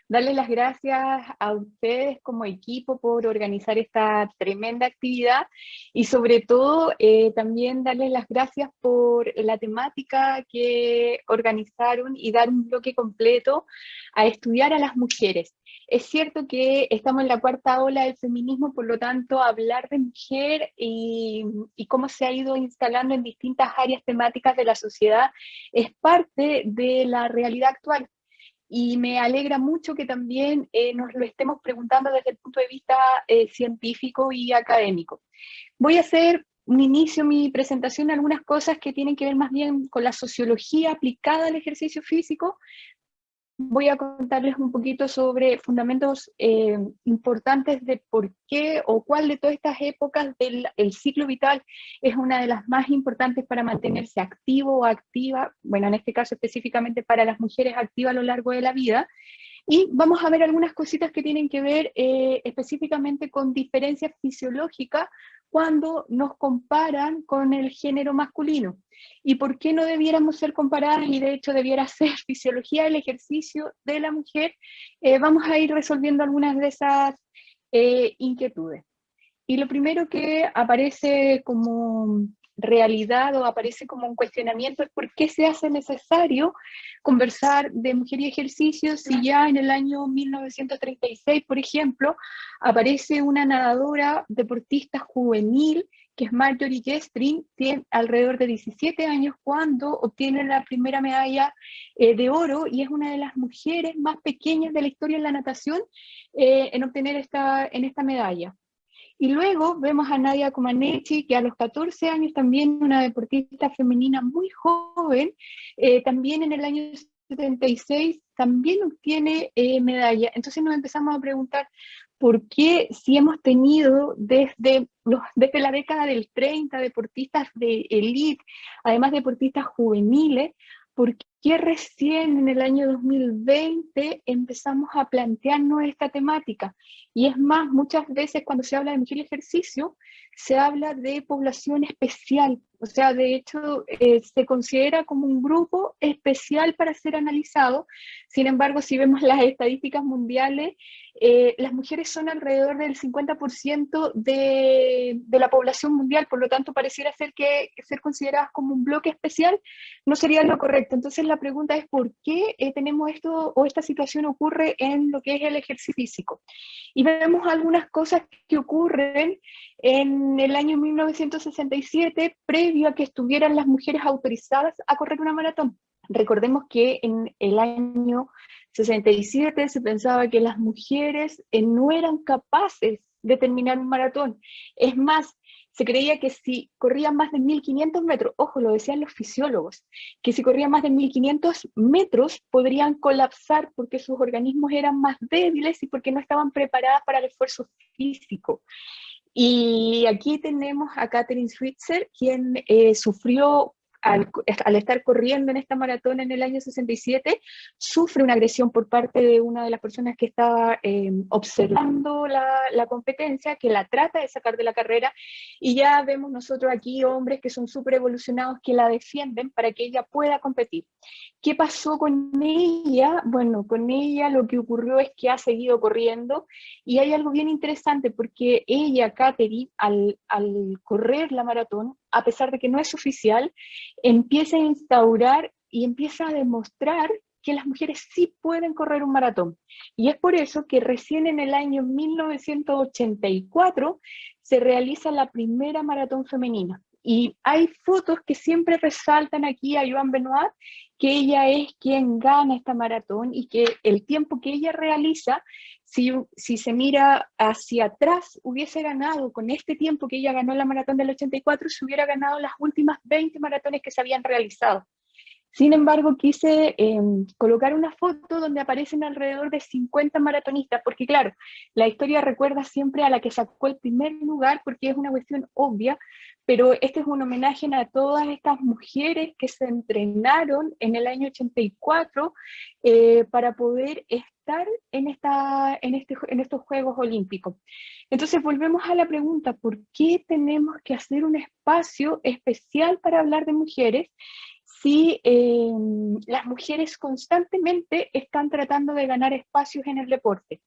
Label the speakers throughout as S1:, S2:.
S1: darles las gracias a ustedes como equipo por organizar esta tremenda actividad y sobre todo también darles las gracias por la temática que organizaron y dar un bloque completo a estudiar a las mujeres. Es cierto que estamos en la cuarta ola del feminismo, por lo tanto, hablar de mujer y cómo se ha ido instalando en distintas áreas temáticas de la sociedad es parte de la realidad actual. Y me alegra mucho que también nos lo estemos preguntando desde el punto de vista científico y académico. Voy a hacer un inicio, mi presentación, algunas cosas que tienen que ver más bien con la sociología aplicada al ejercicio físico. Voy a contarles un poquito sobre fundamentos importantes de por qué o cuál de todas estas épocas del el ciclo vital es una de las más importantes para mantenerse activo o activa, bueno, en este caso específicamente para las mujeres activas a lo largo de la vida. Y vamos a ver algunas cositas que tienen que ver específicamente con diferencias fisiológicas cuando nos comparan con el género masculino. ¿Y por qué no debiéramos ser comparadas y de hecho debiera ser fisiología del ejercicio de la mujer? Vamos a ir resolviendo algunas de esas inquietudes. Y lo primero que aparece como realidad o aparece como un cuestionamiento es por qué se hace necesario conversar de mujer y ejercicio si ya en el año 1936, por ejemplo, aparece una nadadora deportista juvenil que es Marjorie Gestring, tiene alrededor de 17 años cuando obtiene la primera medalla de oro y es una de las mujeres más pequeñas de la historia en la natación en obtener en esta medalla. Y luego vemos a Nadia Comaneci, que a los 14 años también una deportista femenina muy joven, también en el año 76 también obtiene medalla. Entonces nos empezamos a preguntar por qué si hemos tenido desde la década del 30 deportistas de élite, además deportistas juveniles, ¿por qué recién en el año 2020 empezamos a plantearnos esta temática? Y es más, muchas veces cuando se habla de mujer y ejercicio, se habla de población especial. O sea, de hecho, se considera como un grupo especial para ser analizado. Sin embargo, si vemos las estadísticas mundiales, las mujeres son alrededor del 50% de la población mundial, por lo tanto, pareciera ser que ser consideradas como un bloque especial no sería lo correcto. Entonces, la pregunta es por qué tenemos esto o esta situación ocurre en lo que es el ejercicio físico. Y vemos algunas cosas que ocurren en el año 1967, previo a que estuvieran las mujeres autorizadas a correr una maratón. Recordemos que en el año 67 se pensaba que las mujeres no eran capaces de terminar un maratón. Es más, se creía que si corrían más de 1500 metros, ojo, lo decían los fisiólogos, que si corrían más de 1500 metros podrían colapsar porque sus organismos eran más débiles y porque no estaban preparadas para el esfuerzo físico. Y aquí tenemos a Katherine Switzer, quien sufrió al estar corriendo en esta maratón en el año 67, sufre una agresión por parte de una de las personas que estaba observando la competencia, que la trata de sacar de la carrera, y ya vemos nosotros aquí hombres que son súper evolucionados que la defienden para que ella pueda competir. ¿Qué pasó con ella? Bueno, con ella lo que ocurrió es que ha seguido corriendo y hay algo bien interesante porque ella, Katherine, al correr la maratón, a pesar de que no es oficial, empieza a instaurar y empieza a demostrar que las mujeres sí pueden correr un maratón. Y es por eso que recién en el año 1984 se realiza la primera maratón femenina. Y hay fotos que siempre resaltan aquí a Joan Benoit, que ella es quien gana esta maratón y que el tiempo que ella realiza, si se mira hacia atrás, hubiese ganado con este tiempo que ella ganó la maratón del 84, se hubiera ganado las últimas 20 maratones que se habían realizado. Sin embargo, quise colocar una foto donde aparecen alrededor de 50 maratonistas, porque claro, la historia recuerda siempre a la que sacó el primer lugar, porque es una cuestión obvia, pero este es un homenaje a todas estas mujeres que se entrenaron en el año 84 para poder estar en estos Juegos Olímpicos. Entonces volvemos a la pregunta, ¿por qué tenemos que hacer un espacio especial para hablar de mujeres? sí las mujeres constantemente están tratando de ganar espacios en el deporte.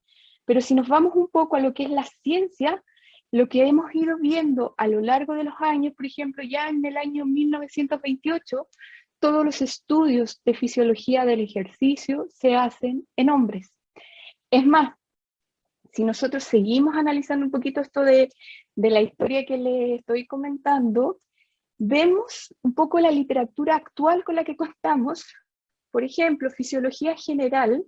S1: Pero si nos vamos un poco a lo que es la ciencia, lo que hemos ido viendo a lo largo de los años, por ejemplo, ya en el año 1928, todos los estudios de fisiología del ejercicio se hacen en hombres. Es más, si nosotros seguimos analizando un poquito esto de la historia que les estoy comentando, vemos un poco la literatura actual con la que contamos. Por ejemplo, fisiología general,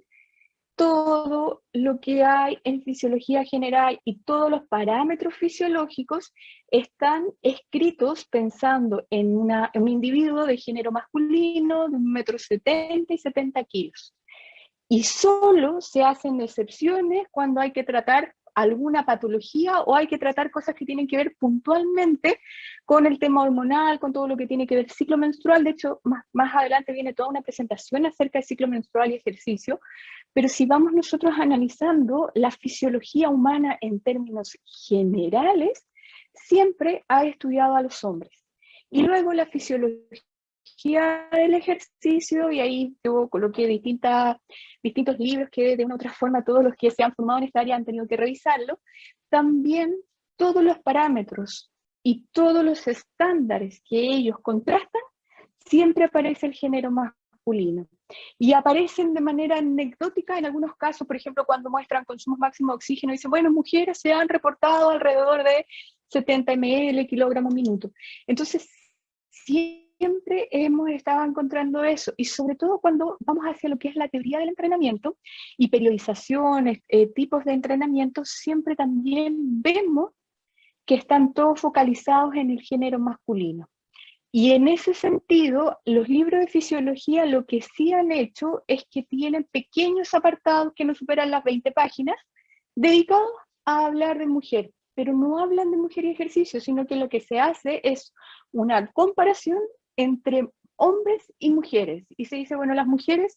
S1: todo lo que hay en fisiología general y todos los parámetros fisiológicos están escritos pensando en un individuo de género masculino de 1,70 m y 70 kilos. Y solo se hacen excepciones cuando hay que tratar alguna patología o hay que tratar cosas que tienen que ver puntualmente con el tema hormonal, con todo lo que tiene que ver ciclo menstrual. De hecho, más adelante viene toda una presentación acerca del ciclo menstrual y ejercicio. Pero si vamos nosotros analizando la fisiología humana en términos generales, siempre ha estudiado a los hombres. Y luego la fisiología del ejercicio, y ahí yo coloqué distintos libros que de una u otra forma todos los que se han formado en esta área han tenido que revisarlo. También todos los parámetros y todos los estándares que ellos contrastan, siempre aparece el género masculino. Y aparecen de manera anecdótica en algunos casos, por ejemplo, cuando muestran consumos máximos de oxígeno, dicen, bueno, mujeres se han reportado alrededor de 70 ml, kilogramos minuto. Entonces, siempre hemos estado encontrando eso, y sobre todo cuando vamos hacia lo que es la teoría del entrenamiento y periodizaciones, tipos de entrenamiento, siempre también vemos que están todos focalizados en el género masculino. Y en ese sentido, los libros de fisiología lo que sí han hecho es que tienen pequeños apartados que no superan las 20 páginas, dedicados a hablar de mujer, pero no hablan de mujer y ejercicio, sino que lo que se hace es una comparación entre hombres y mujeres. Y se dice, bueno, las mujeres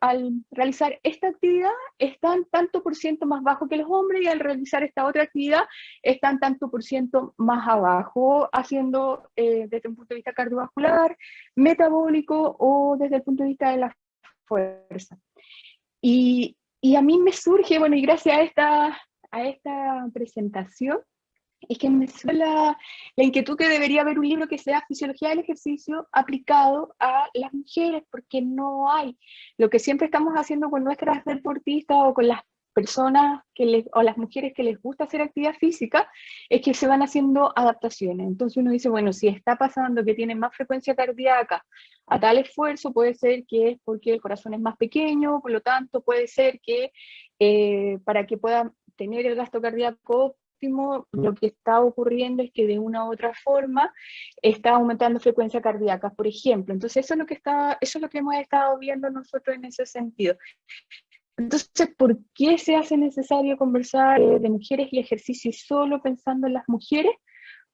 S1: al realizar esta actividad están tanto por ciento más bajo que los hombres, y al realizar esta otra actividad están tanto por ciento más abajo, haciendo desde un punto de vista cardiovascular, metabólico o desde el punto de vista de la fuerza. Y a mí me surge, bueno, y gracias a esta presentación, es que me surge la inquietud que debería haber un libro que sea fisiología del ejercicio aplicado a las mujeres, porque no hay. Lo que siempre estamos haciendo con nuestras deportistas o con las personas o las mujeres que les gusta hacer actividad física, es que se van haciendo adaptaciones. Entonces uno dice, bueno, si está pasando que tienen más frecuencia cardíaca a tal esfuerzo, puede ser que es porque el corazón es más pequeño, por lo tanto puede ser que para que puedan tener el gasto cardíaco óptimo, lo que está ocurriendo es que de una u otra forma está aumentando frecuencia cardíaca, por ejemplo. Entonces eso es lo que hemos estado viendo nosotros en ese sentido. Entonces, ¿por qué se hace necesario conversar de mujeres y ejercicio solo pensando en las mujeres?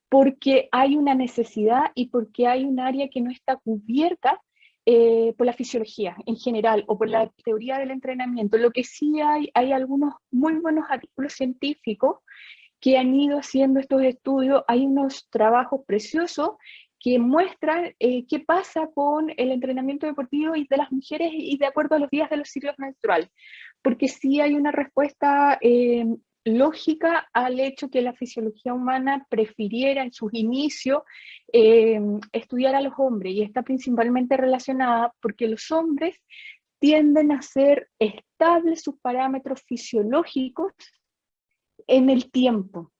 S1: Porque hay una necesidad y porque hay un área que no está cubierta por la fisiología en general o por la teoría del entrenamiento. Lo que sí hay algunos muy buenos artículos científicos que han ido haciendo estos estudios. Hay unos trabajos preciosos que muestran qué pasa con el entrenamiento deportivo y de las mujeres y de acuerdo a los días de los ciclos menstruales, porque sí hay una respuesta lógica al hecho que la fisiología humana prefiriera en sus inicios estudiar a los hombres, y está principalmente relacionada porque los hombres tienden a ser estables sus parámetros fisiológicos en el tiempo,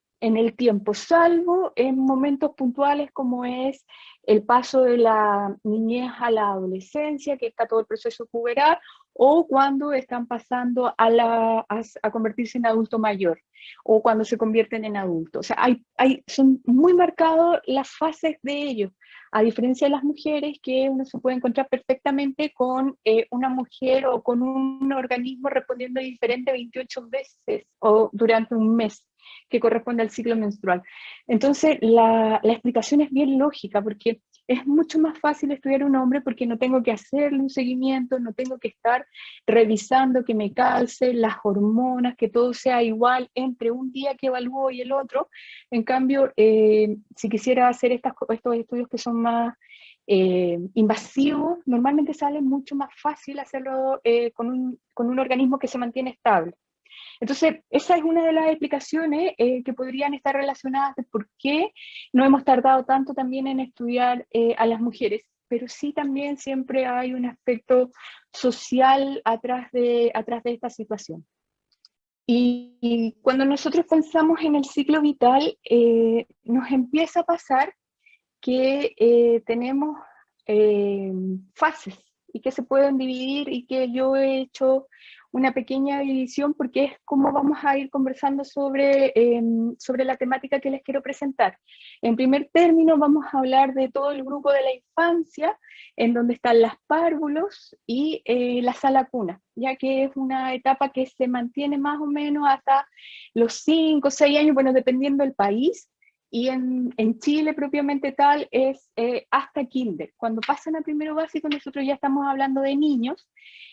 S1: salvo en momentos puntuales como es el paso de la niñez a la adolescencia, que está todo el proceso puberal, o cuando están pasando a convertirse en adulto mayor, o cuando se convierten en adultos. O sea, son muy marcados las fases de ellos, a diferencia de las mujeres, que uno se puede encontrar perfectamente con una mujer o con un organismo respondiendo diferente 28 veces o durante un mes, que corresponde al ciclo menstrual. Entonces, la explicación es bien lógica, porque es mucho más fácil estudiar un hombre porque no tengo que hacerle un seguimiento, no tengo que estar revisando que me calce las hormonas, que todo sea igual entre un día que evalúo y el otro. En cambio, si quisiera hacer estos estudios que son más invasivo, normalmente sale mucho más fácil hacerlo con un organismo que se mantiene estable. Entonces, esa es una de las explicaciones que podrían estar relacionadas de por qué no hemos tardado tanto también en estudiar a las mujeres, pero sí también siempre hay un aspecto social atrás de esta situación. Y cuando nosotros pensamos en el ciclo vital, nos empieza a pasar que tenemos fases y que se pueden dividir y que yo he hecho una pequeña división porque es como vamos a ir conversando sobre la temática que les quiero presentar. En primer término vamos a hablar de todo el grupo de la infancia, en donde están las párvulos y la sala cuna, ya que es una etapa que se mantiene más o menos hasta los 5 o 6 años, bueno, dependiendo del país. Y en Chile propiamente tal es hasta kinder. Cuando pasan a primero básico nosotros ya estamos hablando de niños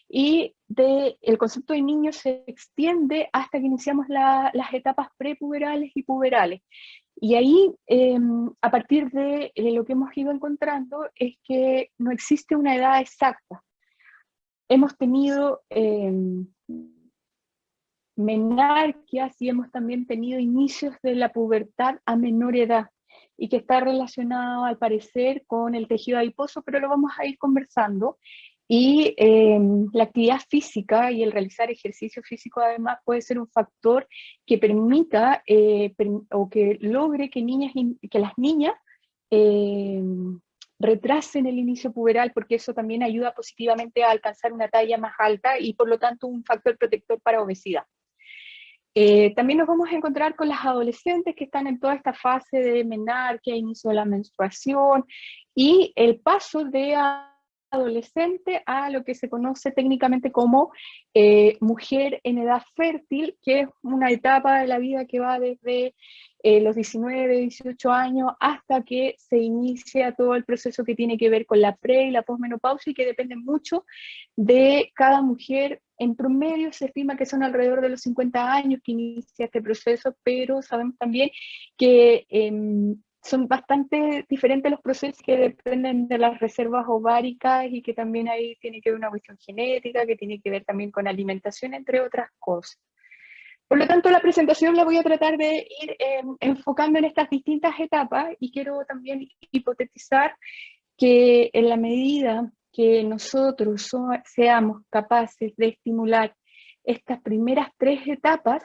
S1: y el concepto de niños se extiende hasta que iniciamos las etapas prepuberales y puberales. Y ahí, a partir de lo que hemos ido encontrando, es que no existe una edad exacta. Hemos tenido menarquias y hemos también tenido inicios de la pubertad a menor edad y que está relacionado al parecer con el tejido adiposo, pero lo vamos a ir conversando. Y la actividad física y el realizar ejercicio físico además puede ser un factor que permita o que logre que las niñas eh, retrasen el inicio puberal, porque eso también ayuda positivamente a alcanzar una talla más alta y por lo tanto un factor protector para obesidad. También nos vamos a encontrar con las adolescentes que están en toda esta fase de menarquia, inicio de la menstruación y el paso de adolescente a lo que se conoce técnicamente como mujer en edad fértil, que es una etapa de la vida que va desde los 19, 18 años hasta que se inicia todo el proceso que tiene que ver con la pre y la posmenopausia y que depende mucho de cada mujer. En promedio se estima que son alrededor de los 50 años que inicia este proceso, pero sabemos también que son bastante diferentes los procesos que dependen de las reservas ováricas y que también ahí tiene que ver una cuestión genética, que tiene que ver también con alimentación, entre otras cosas. Por lo tanto, la presentación la voy a tratar de ir enfocando en estas distintas etapas y quiero también hipotetizar que en la medida que nosotros seamos capaces de estimular estas primeras 3 etapas,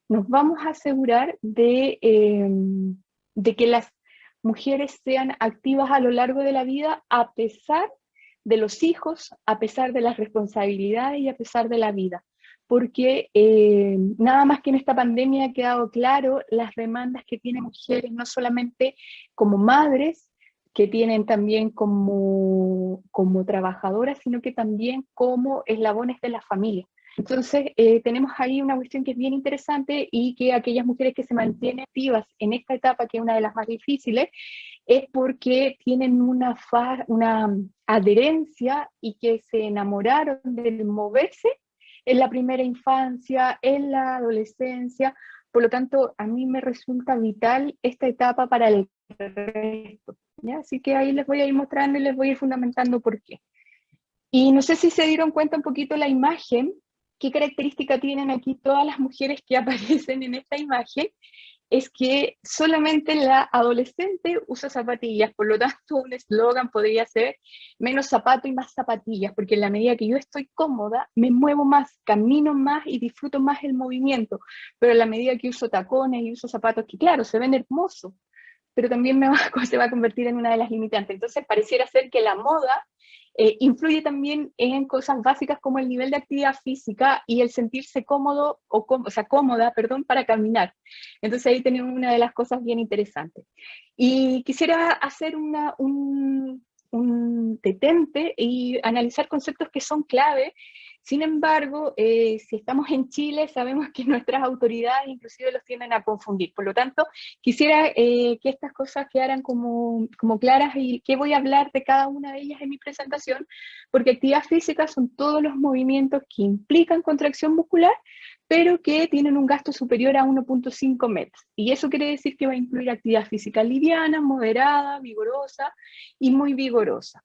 S1: nos vamos a asegurar de que las mujeres sean activas a lo largo de la vida a pesar de los hijos, a pesar de las responsabilidades y a pesar de la vida. Porque nada más que en esta pandemia ha quedado claro las demandas que tienen mujeres, no solamente como madres, que tienen también como trabajadoras, sino que también como eslabones de la familia. Entonces, tenemos ahí una cuestión que es bien interesante y que aquellas mujeres que se mantienen activas en esta etapa, que es una de las más difíciles, es porque tienen una adherencia y que se enamoraron del moverse en la primera infancia, en la adolescencia. Por lo tanto, a mí me resulta vital esta etapa para el resto, ¿ya? Así que ahí les voy a ir mostrando y les voy a ir fundamentando por qué. Y no sé si se dieron cuenta un poquito la imagen, qué característica tienen aquí todas las mujeres que aparecen en esta imagen, es que solamente la adolescente usa zapatillas, por lo tanto un eslogan podría ser menos zapato y más zapatillas, porque en la medida que yo estoy cómoda, me muevo más, camino más y disfruto más el movimiento, pero en la medida que uso tacones y uso zapatos que claro, se ven hermosos, pero también se va a convertir en una de las limitantes. Entonces pareciera ser que la moda influye también en cosas básicas como el nivel de actividad física y el sentirse cómodo, o sea, cómoda, perdón, para caminar. Entonces ahí tenemos una de las cosas bien interesantes. Y quisiera hacer un detente y analizar conceptos que son clave Sin embargo, si estamos en Chile, sabemos que nuestras autoridades inclusive los tienden a confundir. Por lo tanto, quisiera que estas cosas quedaran como claras y que voy a hablar de cada una de ellas en mi presentación, porque actividad física son todos los movimientos que implican contracción muscular, pero que tienen un gasto superior a 1.5 metros. Y eso quiere decir que va a incluir actividad física liviana, moderada, vigorosa y muy vigorosa.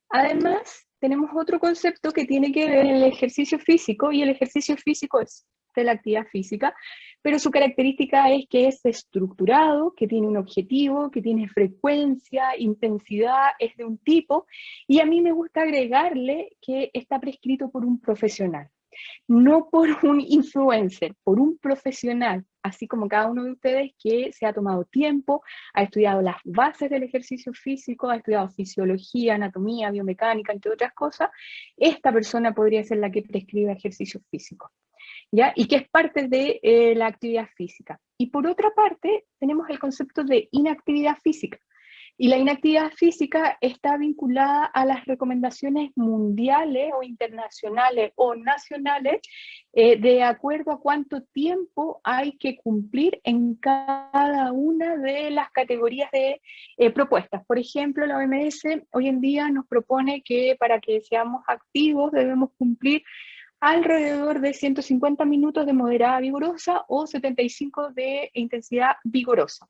S1: Además, tenemos otro concepto que tiene que ver en el ejercicio físico, y el ejercicio físico es de la actividad física, pero su característica es que es estructurado, que tiene un objetivo, que tiene frecuencia, intensidad, es de un tipo, y a mí me gusta agregarle que está prescrito por un profesional. No por un influencer, por un profesional, así como cada uno de ustedes que se ha tomado tiempo, ha estudiado las bases del ejercicio físico, ha estudiado fisiología, anatomía, biomecánica, entre otras cosas. Esta persona podría ser la que prescribe ejercicio físico, ¿ya? Y que es parte de la actividad física. Y por otra parte, tenemos el concepto de inactividad física. Y la inactividad física está vinculada a las recomendaciones mundiales o internacionales o nacionales de acuerdo a cuánto tiempo hay que cumplir en cada una de las categorías de propuestas. Por ejemplo, la OMS hoy en día nos propone que para que seamos activos debemos cumplir alrededor de 150 minutos de moderada vigorosa o 75 de intensidad vigorosa.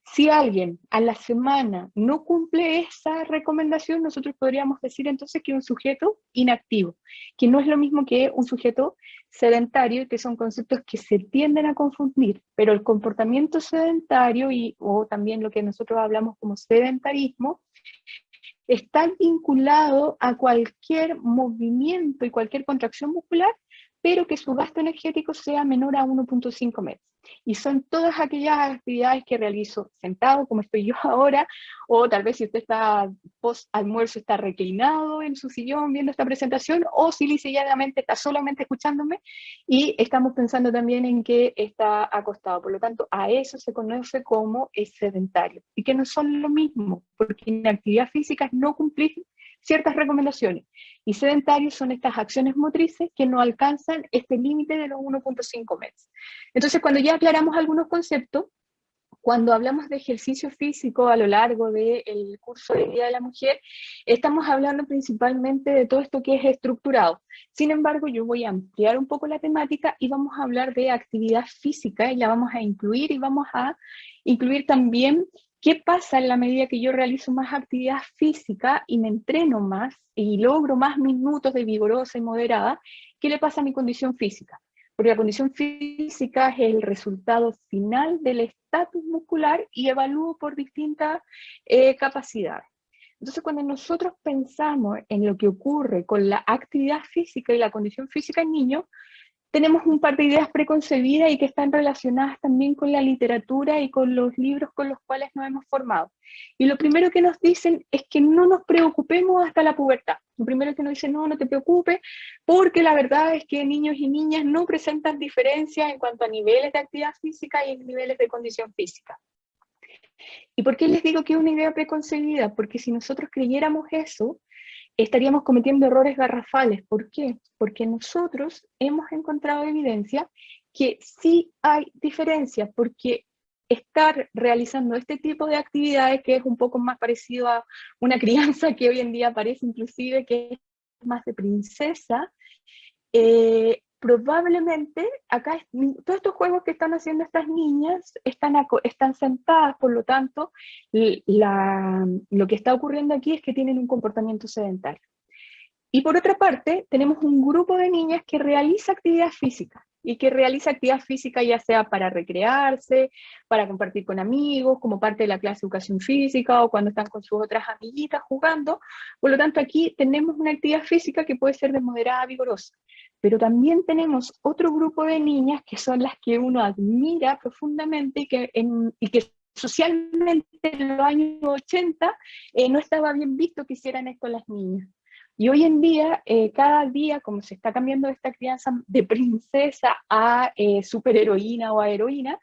S1: Si alguien a la semana no cumple esa recomendación, nosotros podríamos decir entonces que es un sujeto inactivo, que no es lo mismo que un sujeto sedentario, que son conceptos que se tienden a confundir, pero el comportamiento sedentario o también lo que nosotros hablamos como sedentarismo, está vinculado a cualquier movimiento y cualquier contracción muscular, pero que su gasto energético sea menor a 1.5 metros. Y son todas aquellas actividades que realizo sentado, como estoy yo ahora, o tal vez si usted está post almuerzo, está reclinado en su sillón viendo esta presentación, o si lisiadamente está solamente escuchándome, y estamos pensando también en que está acostado. Por lo tanto, a eso se conoce como sedentario, y que no son lo mismo, porque en actividad física es no cumplir ciertas recomendaciones, y sedentarios son estas acciones motrices que no alcanzan este límite de los 1.5 metros. Entonces, cuando ya aclaramos algunos conceptos, cuando hablamos de ejercicio físico a lo largo del curso de Día de la Mujer, estamos hablando principalmente de todo esto que es estructurado. Sin embargo, yo voy a ampliar un poco la temática y vamos a hablar de actividad física, y la vamos a incluir, y vamos a incluir también qué pasa en la medida que yo realizo más actividad física y me entreno más y logro más minutos de vigorosa y moderada. ¿Qué le pasa a mi condición física? Porque la condición física es el resultado final del estatus muscular y evalúo por distintas capacidades. Entonces, cuando nosotros pensamos en lo que ocurre con la actividad física y la condición física en niños, tenemos un par de ideas preconcebidas y que están relacionadas también con la literatura y con los libros con los cuales nos hemos formado. Y lo primero que nos dicen es que no nos preocupemos hasta la pubertad. Lo primero que nos dicen, no te preocupes, porque la verdad es que niños y niñas no presentan diferencias en cuanto a niveles de actividad física y niveles de condición física. ¿Y por qué les digo que es una idea preconcebida? Porque si nosotros creyéramos eso, estaríamos cometiendo errores garrafales. ¿Por qué? Porque nosotros hemos encontrado evidencia que sí hay diferencias, porque estar realizando este tipo de actividades, que es un poco más parecido a una crianza que hoy en día parece inclusive que es más de princesa, probablemente acá todos estos juegos que están haciendo estas niñas están sentadas, por lo tanto, lo que está ocurriendo aquí es que tienen un comportamiento sedentario. Y por otra parte, tenemos un grupo de niñas que realiza actividad física, y que realiza actividad física ya sea para recrearse, para compartir con amigos, como parte de la clase de educación física, o cuando están con sus otras amiguitas jugando. Por lo tanto, aquí tenemos una actividad física que puede ser de moderada a vigorosa. Pero también tenemos otro grupo de niñas que son las que uno admira profundamente y que socialmente en los años 80 no estaba bien visto que hicieran esto las niñas. Y hoy en día, cada día, como se está cambiando esta crianza de princesa a superheroína o a heroína,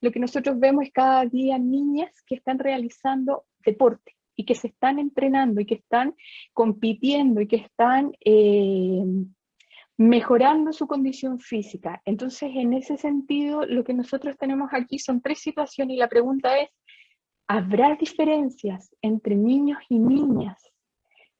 S1: lo que nosotros vemos es cada día niñas que están realizando deporte y que se están entrenando y que están compitiendo y que están mejorando su condición física. Entonces, en ese sentido, lo que nosotros tenemos aquí son 3 situaciones y la pregunta es, ¿habrá diferencias entre niños y niñas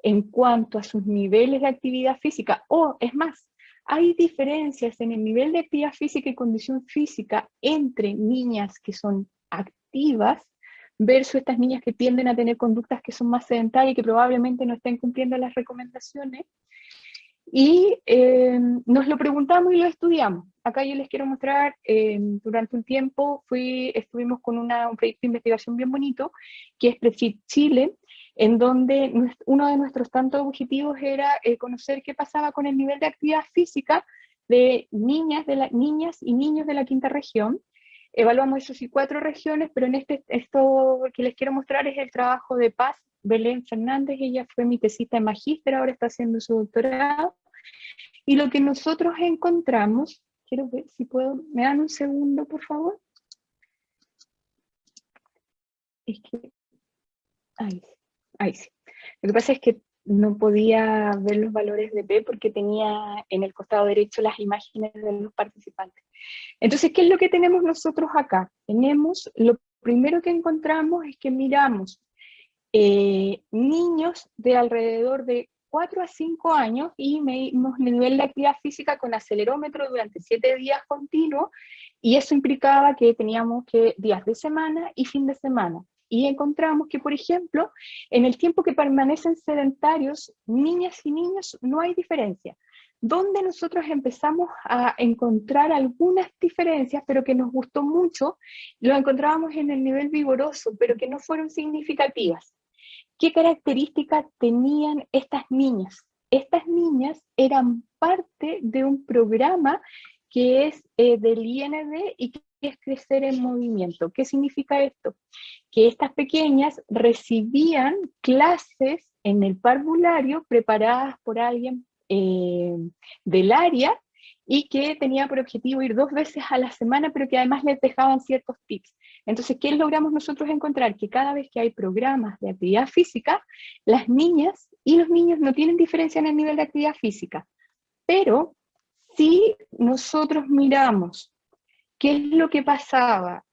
S1: en cuanto a sus niveles de actividad física? O, es más, ¿hay diferencias en el nivel de actividad física y condición física entre niñas que son activas versus estas niñas que tienden a tener conductas que son más sedentarias y que probablemente no estén cumpliendo las recomendaciones? Y nos lo preguntamos y lo estudiamos. Acá yo les quiero mostrar, durante un tiempo estuvimos con un proyecto de investigación bien bonito, que es Prefit Chile, en donde uno de nuestros tantos objetivos era conocer qué pasaba con el nivel de actividad física de niñas y niños de la quinta región. Evaluamos eso sí 4 regiones, pero esto que les quiero mostrar es el trabajo de Paz Belén Fernández. Ella fue mi tesista de magíster, ahora está haciendo su doctorado. Y lo que nosotros encontramos, quiero ver si puedo, ¿me dan un segundo, por favor? Es que, ahí sí. Lo que pasa es que no podía ver los valores de P porque tenía en el costado derecho las imágenes de los participantes. Entonces, ¿qué es lo que tenemos nosotros acá? Lo primero que encontramos es que miramos niños de alrededor de 4 a 5 años y medimos el nivel de actividad física con acelerómetro durante 7 días continuos, y eso implicaba que teníamos días de semana y fin de semana. Y encontramos que, por ejemplo, en el tiempo que permanecen sedentarios, niñas y niños, no hay diferencia. Donde nosotros empezamos a encontrar algunas diferencias, pero que nos gustó mucho, lo encontrábamos en el nivel vigoroso, pero que no fueron significativas. ¿Qué características tenían estas niñas? Estas niñas eran parte de un programa que es del IND y que es Crecer en Movimiento. ¿Qué significa esto? Que estas pequeñas recibían clases en el parvulario preparadas por alguien del área y que tenía por objetivo ir 2 veces a la semana, pero que además les dejaban ciertos tips. Entonces, ¿qué logramos nosotros encontrar? Que cada vez que hay programas de actividad física, las niñas y los niños no tienen diferencia en el nivel de actividad física, pero si nosotros miramos qué es lo que pasaba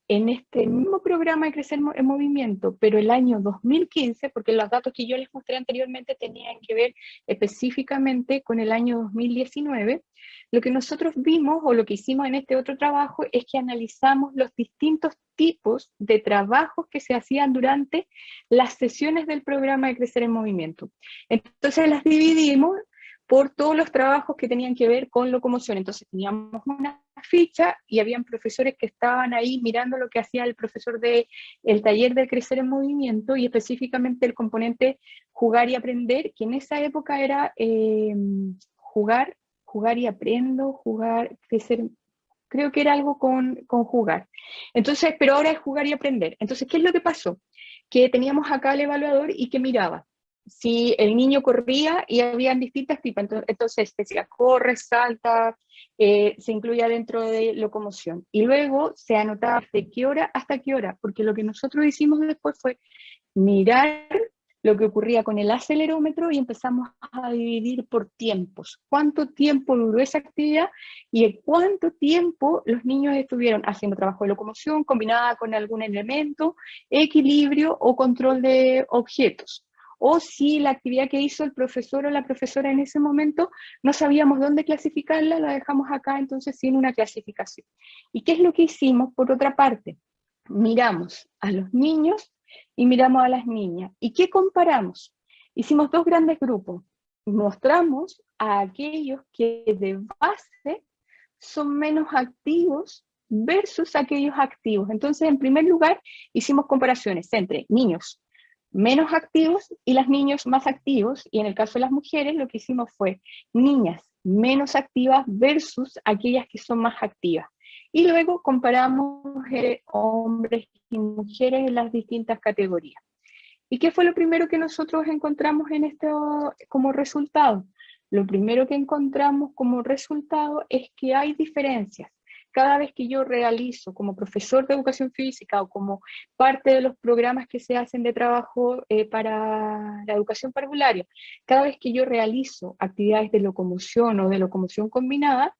S1: en este mismo programa de Crecer en Movimiento, pero el año 2015, porque los datos que yo les mostré anteriormente tenían que ver específicamente con el año 2019, lo que nosotros vimos o lo que hicimos en este otro trabajo es que analizamos los distintos tipos de trabajos que se hacían durante las sesiones del programa de Crecer en Movimiento. Entonces las dividimos por todos los trabajos que tenían que ver con locomoción. Entonces teníamos una ficha y habían profesores que estaban ahí mirando lo que hacía el profesor del taller de Crecer en Movimiento, y específicamente el componente jugar y aprender, que en esa época era jugar y aprendo, crecer, creo que era algo con jugar. Entonces, pero ahora es jugar y aprender. Entonces, ¿qué es lo que pasó? Que teníamos acá el evaluador y que miraba si el niño corría, y habían distintas tipos, entonces decía corre, salta, se incluía dentro de locomoción, y luego se anotaba de qué hora hasta qué hora, porque lo que nosotros hicimos después fue mirar lo que ocurría con el acelerómetro y empezamos a dividir por tiempos. ¿Cuánto tiempo duró esa actividad y en cuánto tiempo los niños estuvieron haciendo trabajo de locomoción combinada con algún elemento, equilibrio o control de objetos? O si la actividad que hizo el profesor o la profesora en ese momento no sabíamos dónde clasificarla, la dejamos acá entonces sin una clasificación. ¿Y qué es lo que hicimos por otra parte? Miramos a los niños y miramos a las niñas. ¿Y qué comparamos? Hicimos 2 grandes grupos. Mostramos a aquellos que de base son menos activos versus aquellos activos. Entonces, en primer lugar, hicimos comparaciones entre niños menos activos y los niños más activos, y en el caso de las mujeres lo que hicimos fue niñas menos activas versus aquellas que son más activas. Y luego comparamos hombres y mujeres en las distintas categorías. ¿Y qué fue lo primero que nosotros encontramos en esto como resultado? Lo primero que encontramos como resultado es que hay diferencias. cada vez que yo realizo como profesor de educación física o como parte de los programas que se hacen de trabajo para la educación parvularia, cada vez que yo realizo actividades de locomoción o de locomoción combinada,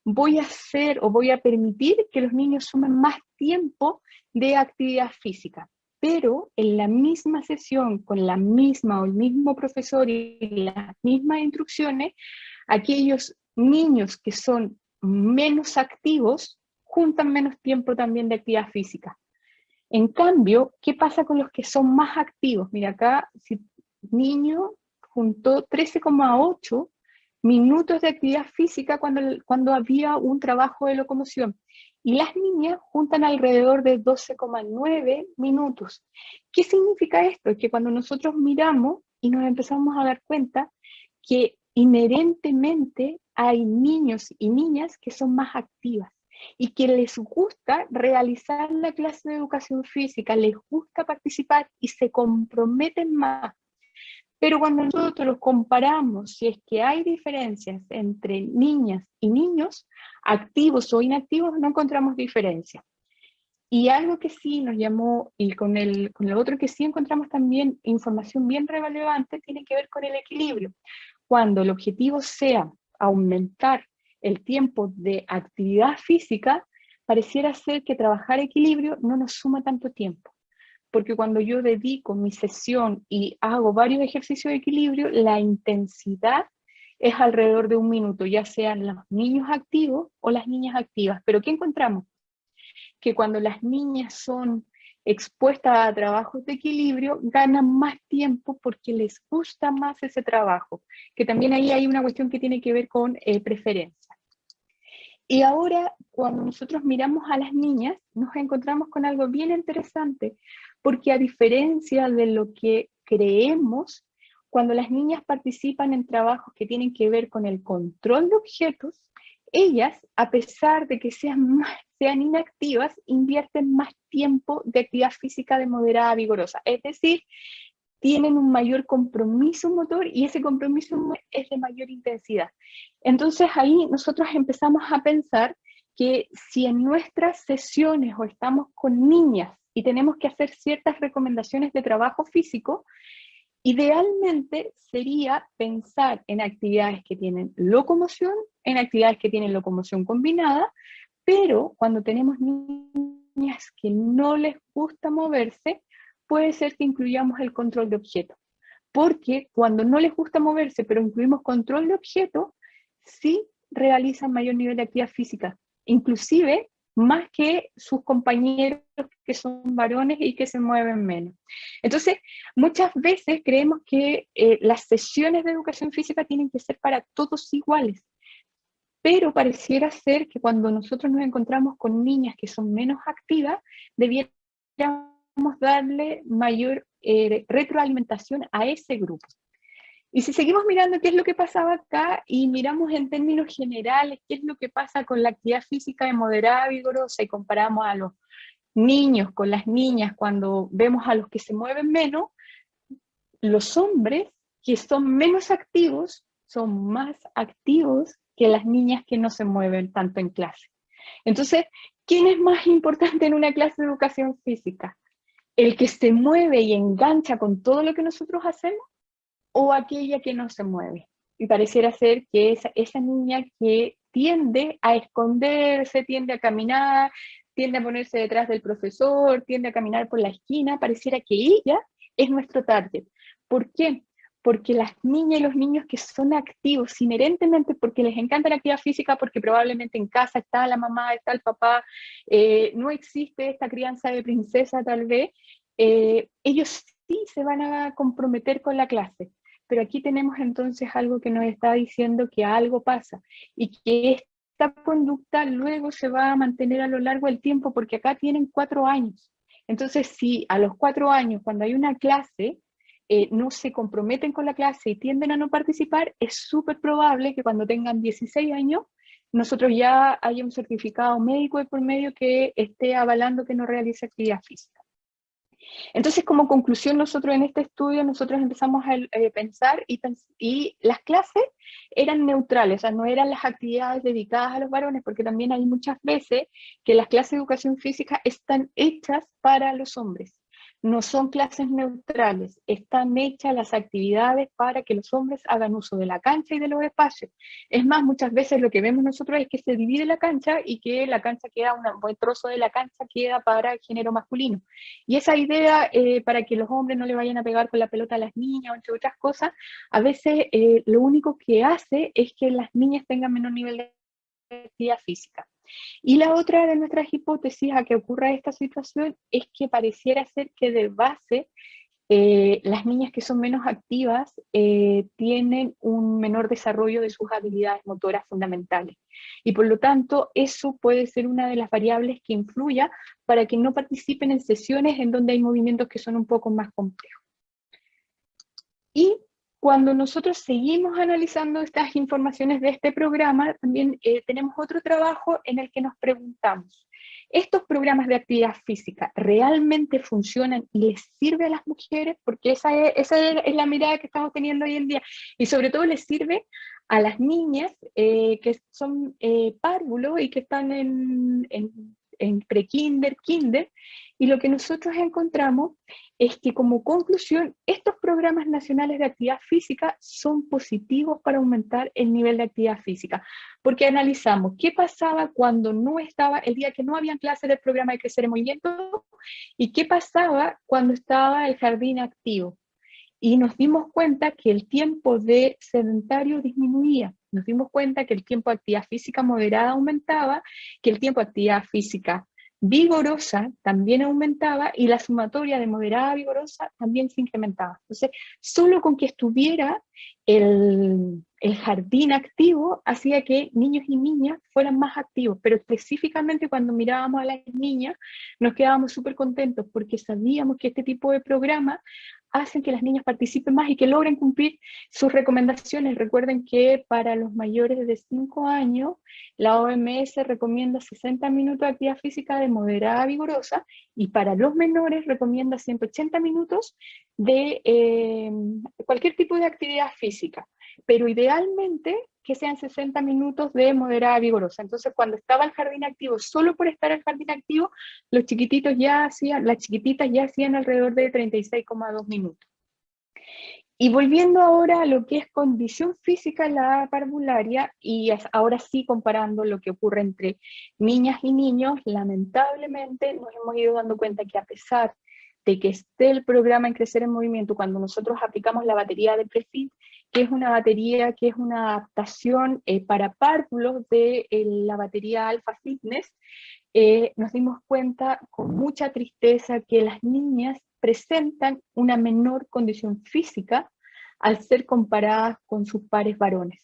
S1: voy a hacer o voy a permitir que los niños sumen más tiempo de actividad física. Pero en la misma sesión, con la misma o el mismo profesor y las mismas instrucciones, aquellos niños que son menos activos juntan menos tiempo también de actividad física. En cambio, ¿qué pasa con los que son más activos? Mira, acá, si niño juntó 13,8 minutos de actividad física cuando había un trabajo de locomoción. Y las niñas juntan alrededor de 12,9 minutos. ¿Qué significa esto? Es que cuando nosotros miramos y nos empezamos a dar cuenta que inherentemente hay niños y niñas que son más activas y que les gusta realizar la clase de educación física, les gusta participar y se comprometen más. Pero cuando nosotros los comparamos, si es que hay diferencias entre niñas y niños, activos o inactivos, no encontramos diferencia. Y algo que sí nos llamó, y con lo otro que sí encontramos también información bien relevante, tiene que ver con el equilibrio. Cuando el objetivo sea aumentar el tiempo de actividad física, pareciera ser que trabajar equilibrio no nos suma tanto tiempo. Porque cuando yo dedico mi sesión y hago varios ejercicios de equilibrio, la intensidad es alrededor de 1 minuto, ya sean los niños activos o las niñas activas. Pero ¿qué encontramos? Que cuando las niñas son expuestas a trabajos de equilibrio, ganan más tiempo porque les gusta más ese trabajo, que también ahí hay una cuestión que tiene que ver con preferencia. Y ahora, cuando nosotros miramos a las niñas, nos encontramos con algo bien interesante, porque a diferencia de lo que creemos, cuando las niñas participan en trabajos que tienen que ver con el control de objetos, ellas, a pesar de que sean inactivas, invierten más tiempo de actividad física de moderada a vigorosa. Es decir, tienen un mayor compromiso motor y ese compromiso es de mayor intensidad. Entonces ahí nosotros empezamos a pensar que si en nuestras sesiones o estamos con niñas y tenemos que hacer ciertas recomendaciones de trabajo físico, idealmente sería pensar en actividades que tienen locomoción, en actividades que tienen locomoción combinada, pero cuando tenemos niñas que no les gusta moverse, puede ser que incluyamos el control de objetos. Porque cuando no les gusta moverse, pero incluimos control de objetos, sí realizan mayor nivel de actividad física, inclusive más que sus compañeros que son varones y que se mueven menos. Entonces, muchas veces creemos que las sesiones de educación física tienen que ser para todos iguales, pero pareciera ser que cuando nosotros nos encontramos con niñas que son menos activas, debiéramos darle mayor retroalimentación a ese grupo. Y si seguimos mirando qué es lo que pasaba acá y miramos en términos generales qué es lo que pasa con la actividad física de moderada vigorosa y comparamos a los niños con las niñas cuando vemos a los que se mueven menos, los hombres que son menos activos son más activos que las niñas que no se mueven tanto en clase. Entonces, ¿quién es más importante en una clase de educación física? ¿El que se mueve y engancha con todo lo que nosotros hacemos o aquella que no se mueve? Y pareciera ser que esa niña que tiende a esconderse, tiende a caminar, tiende a ponerse detrás del profesor, tiende a caminar por la esquina, pareciera que ella es nuestro target. ¿Por qué? Porque las niñas y los niños que son activos inherentemente porque les encanta la actividad física, porque probablemente en casa está la mamá, está el papá, no existe esta crianza de princesa tal vez, ellos sí se van a comprometer con la clase. Pero aquí tenemos entonces algo que nos está diciendo que algo pasa y que esta conducta luego se va a mantener a lo largo del tiempo, porque acá tienen 4 años. Entonces, si a los 4 años, cuando hay una clase, no se comprometen con la clase y tienden a no participar, es súper probable que cuando tengan 16 años, nosotros ya haya un certificado médico de por medio que esté avalando que no realice actividad física. Entonces, como conclusión, nosotros en este estudio, nosotros empezamos a pensar y las clases eran neutrales, o sea, no eran las actividades dedicadas a los varones, porque también hay muchas veces que las clases de educación física están hechas para los hombres. No son clases neutrales, están hechas las actividades para que los hombres hagan uso de la cancha y de los espacios. Es más, muchas veces lo que vemos nosotros es que se divide la cancha y que la cancha queda, un buen trozo de la cancha queda para el género masculino. Y esa idea, para que los hombres no le vayan a pegar con la pelota a las niñas, o entre otras cosas, a veces lo único que hace es que las niñas tengan menor nivel de actividad física. Y la otra de nuestras hipótesis a que ocurra esta situación es que pareciera ser que de base las niñas que son menos activas tienen un menor desarrollo de sus habilidades motoras fundamentales. Y por lo tanto, eso puede ser una de las variables que influya para que no participen en sesiones en donde hay movimientos que son un poco más complejos. Y cuando nosotros seguimos analizando estas informaciones de este programa, también tenemos otro trabajo en el que nos preguntamos, ¿estos programas de actividad física realmente funcionan y les sirve a las mujeres? Porque esa es la mirada que estamos teniendo hoy en día. Y sobre todo les sirve a las niñas que son párvulos y que están en pre-kinder, kinder. Y lo que nosotros encontramos es que como conclusión, estos programas nacionales de actividad física son positivos para aumentar el nivel de actividad física, porque analizamos qué pasaba cuando no estaba, el día que no había clases del programa de Crecer en Movimiento, y qué pasaba cuando estaba el jardín activo. Y nos dimos cuenta que el tiempo de sedentario disminuía. Nos dimos cuenta que el tiempo de actividad física moderada aumentaba, que el tiempo de actividad física vigorosa también aumentaba y la sumatoria de moderada a vigorosa también se incrementaba. Entonces, solo con que estuviera el jardín activo hacía que niños y niñas fueran más activos, pero específicamente cuando mirábamos a las niñas nos quedábamos súper contentos porque sabíamos que este tipo de programas hacen que las niñas participen más y que logren cumplir sus recomendaciones. Recuerden que para los mayores de 5 años, la OMS recomienda 60 minutos de actividad física de moderada a vigorosa y para los menores recomienda 180 minutos de cualquier tipo de actividad física, pero idealmente que sean 60 minutos de moderada a vigorosa. Entonces, cuando estaba el jardín activo, solo por estar el jardín activo, los chiquititos ya hacían, las chiquititas ya hacían alrededor de 36,2 minutos. Y volviendo ahora a lo que es condición física en la parvularia, y ahora sí comparando lo que ocurre entre niñas y niños, lamentablemente nos hemos ido dando cuenta que a pesar de que esté el programa en Crecer en Movimiento, cuando nosotros aplicamos la batería de Prefit, que es una batería que es una adaptación para párvulos de la batería Alpha Fitness, nos dimos cuenta con mucha tristeza que las niñas presentan una menor condición física al ser comparadas con sus pares varones.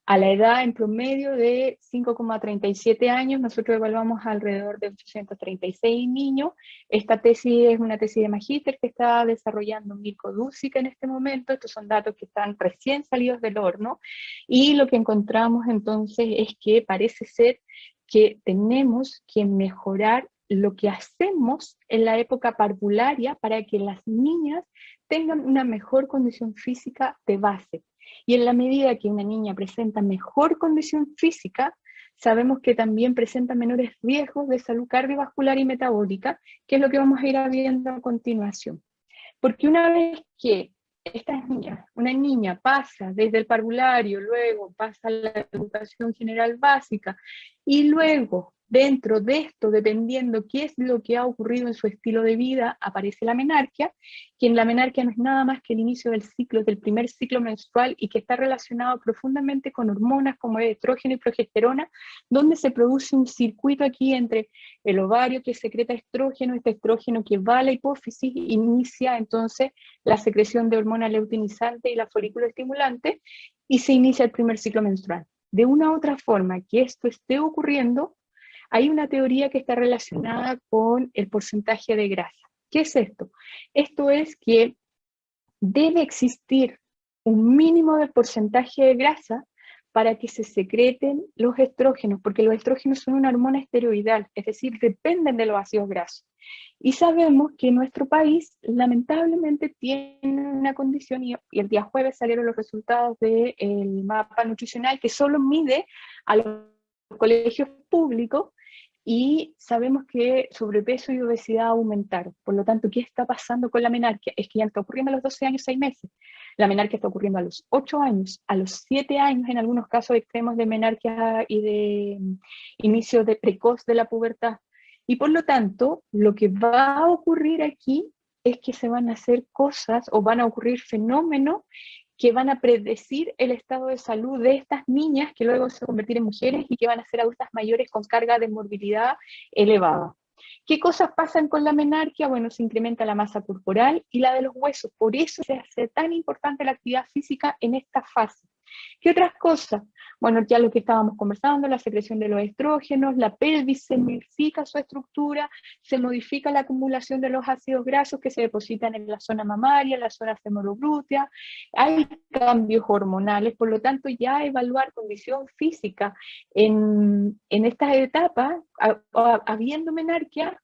S1: A la edad en promedio de 5,37 años, nosotros evaluamos alrededor de 836 niños. Esta tesis es una tesis de magíster que está desarrollando Mirko Dusic en este momento. Estos son datos que están recién salidos del horno. Y lo que encontramos entonces es que parece ser que tenemos que mejorar lo que hacemos en la época parvularia para que las niñas tengan una mejor condición física de base. Y en la medida que una niña presenta mejor condición física, sabemos que también presenta menores riesgos de salud cardiovascular y metabólica, que es lo que vamos a ir viendo a continuación. Porque una vez que una niña pasa desde el parvulario, luego pasa a la educación general básica, y luego dentro de esto, dependiendo qué es lo que ha ocurrido en su estilo de vida, aparece la menarquia, que en la menarquia no es nada más que el inicio del ciclo, del primer ciclo menstrual, y que está relacionado profundamente con hormonas como estrógeno y progesterona, donde se produce un circuito aquí entre el ovario que secreta estrógeno, este estrógeno que va a la hipófisis, inicia entonces la secreción de hormona luteinizante y la folículo estimulante, y se inicia el primer ciclo menstrual. De una u otra forma que esto esté ocurriendo, hay una teoría que está relacionada con el porcentaje de grasa. ¿Qué es esto? Esto es que debe existir un mínimo de porcentaje de grasa para que se secreten los estrógenos, porque los estrógenos son una hormona esteroidal, es decir, dependen de los ácidos grasos. Y sabemos que nuestro país lamentablemente tiene una condición, y el día jueves salieron los resultados del mapa nutricional que solo mide a los colegios públicos, y sabemos que sobrepeso y obesidad aumentaron. Por lo tanto, ¿qué está pasando con la menarquia? Es que ya está ocurriendo a los 12 años, 6 meses. La menarquia está ocurriendo a los 8 años, a los 7 años, en algunos casos extremos de menarquia y de inicio de precoz de la pubertad. Y por lo tanto, lo que va a ocurrir aquí es que se van a hacer cosas o van a ocurrir fenómenos que van a predecir el estado de salud de estas niñas que luego se van a convertir en mujeres y que van a ser adultas mayores con carga de morbilidad elevada. ¿Qué cosas pasan con la menarquia? Bueno, se incrementa la masa corporal y la de los huesos. Por eso se hace tan importante la actividad física en esta fase. ¿Qué otras cosas? Bueno, ya lo que estábamos conversando, la secreción de los estrógenos, la pelvis se modifica su estructura, se modifica la acumulación de los ácidos grasos que se depositan en la zona mamaria, en la zona femoroglútea, hay cambios hormonales, por lo tanto ya evaluar condición física en estas etapas, habiendo menarquia,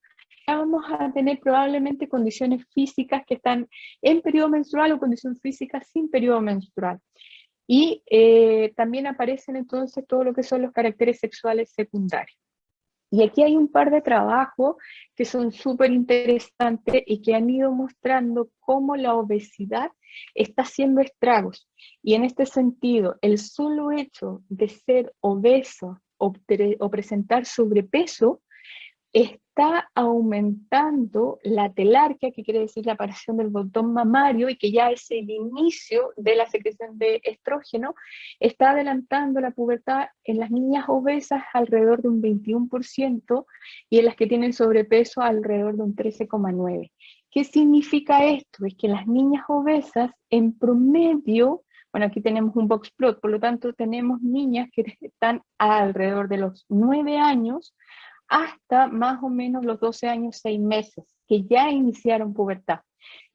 S1: vamos a tener probablemente condiciones físicas que están en periodo menstrual o condición física sin periodo menstrual. Y también aparecen entonces todo lo que son los caracteres sexuales secundarios. Y aquí hay un par de trabajos que son súper interesantes y que han ido mostrando cómo la obesidad está haciendo estragos. Y en este sentido, el solo hecho de ser obeso o presentar sobrepeso está aumentando la telarquia, que quiere decir la aparición del botón mamario, y que ya es el inicio de la secreción de estrógeno, está adelantando la pubertad en las niñas obesas alrededor de un 21% y en las que tienen sobrepeso alrededor de un 13,9%. ¿Qué significa esto? Es que las niñas obesas en promedio, bueno, aquí tenemos un box plot, por lo tanto tenemos niñas que están alrededor de los 9 años hasta más o menos los 12 años, 6 meses, que ya iniciaron pubertad.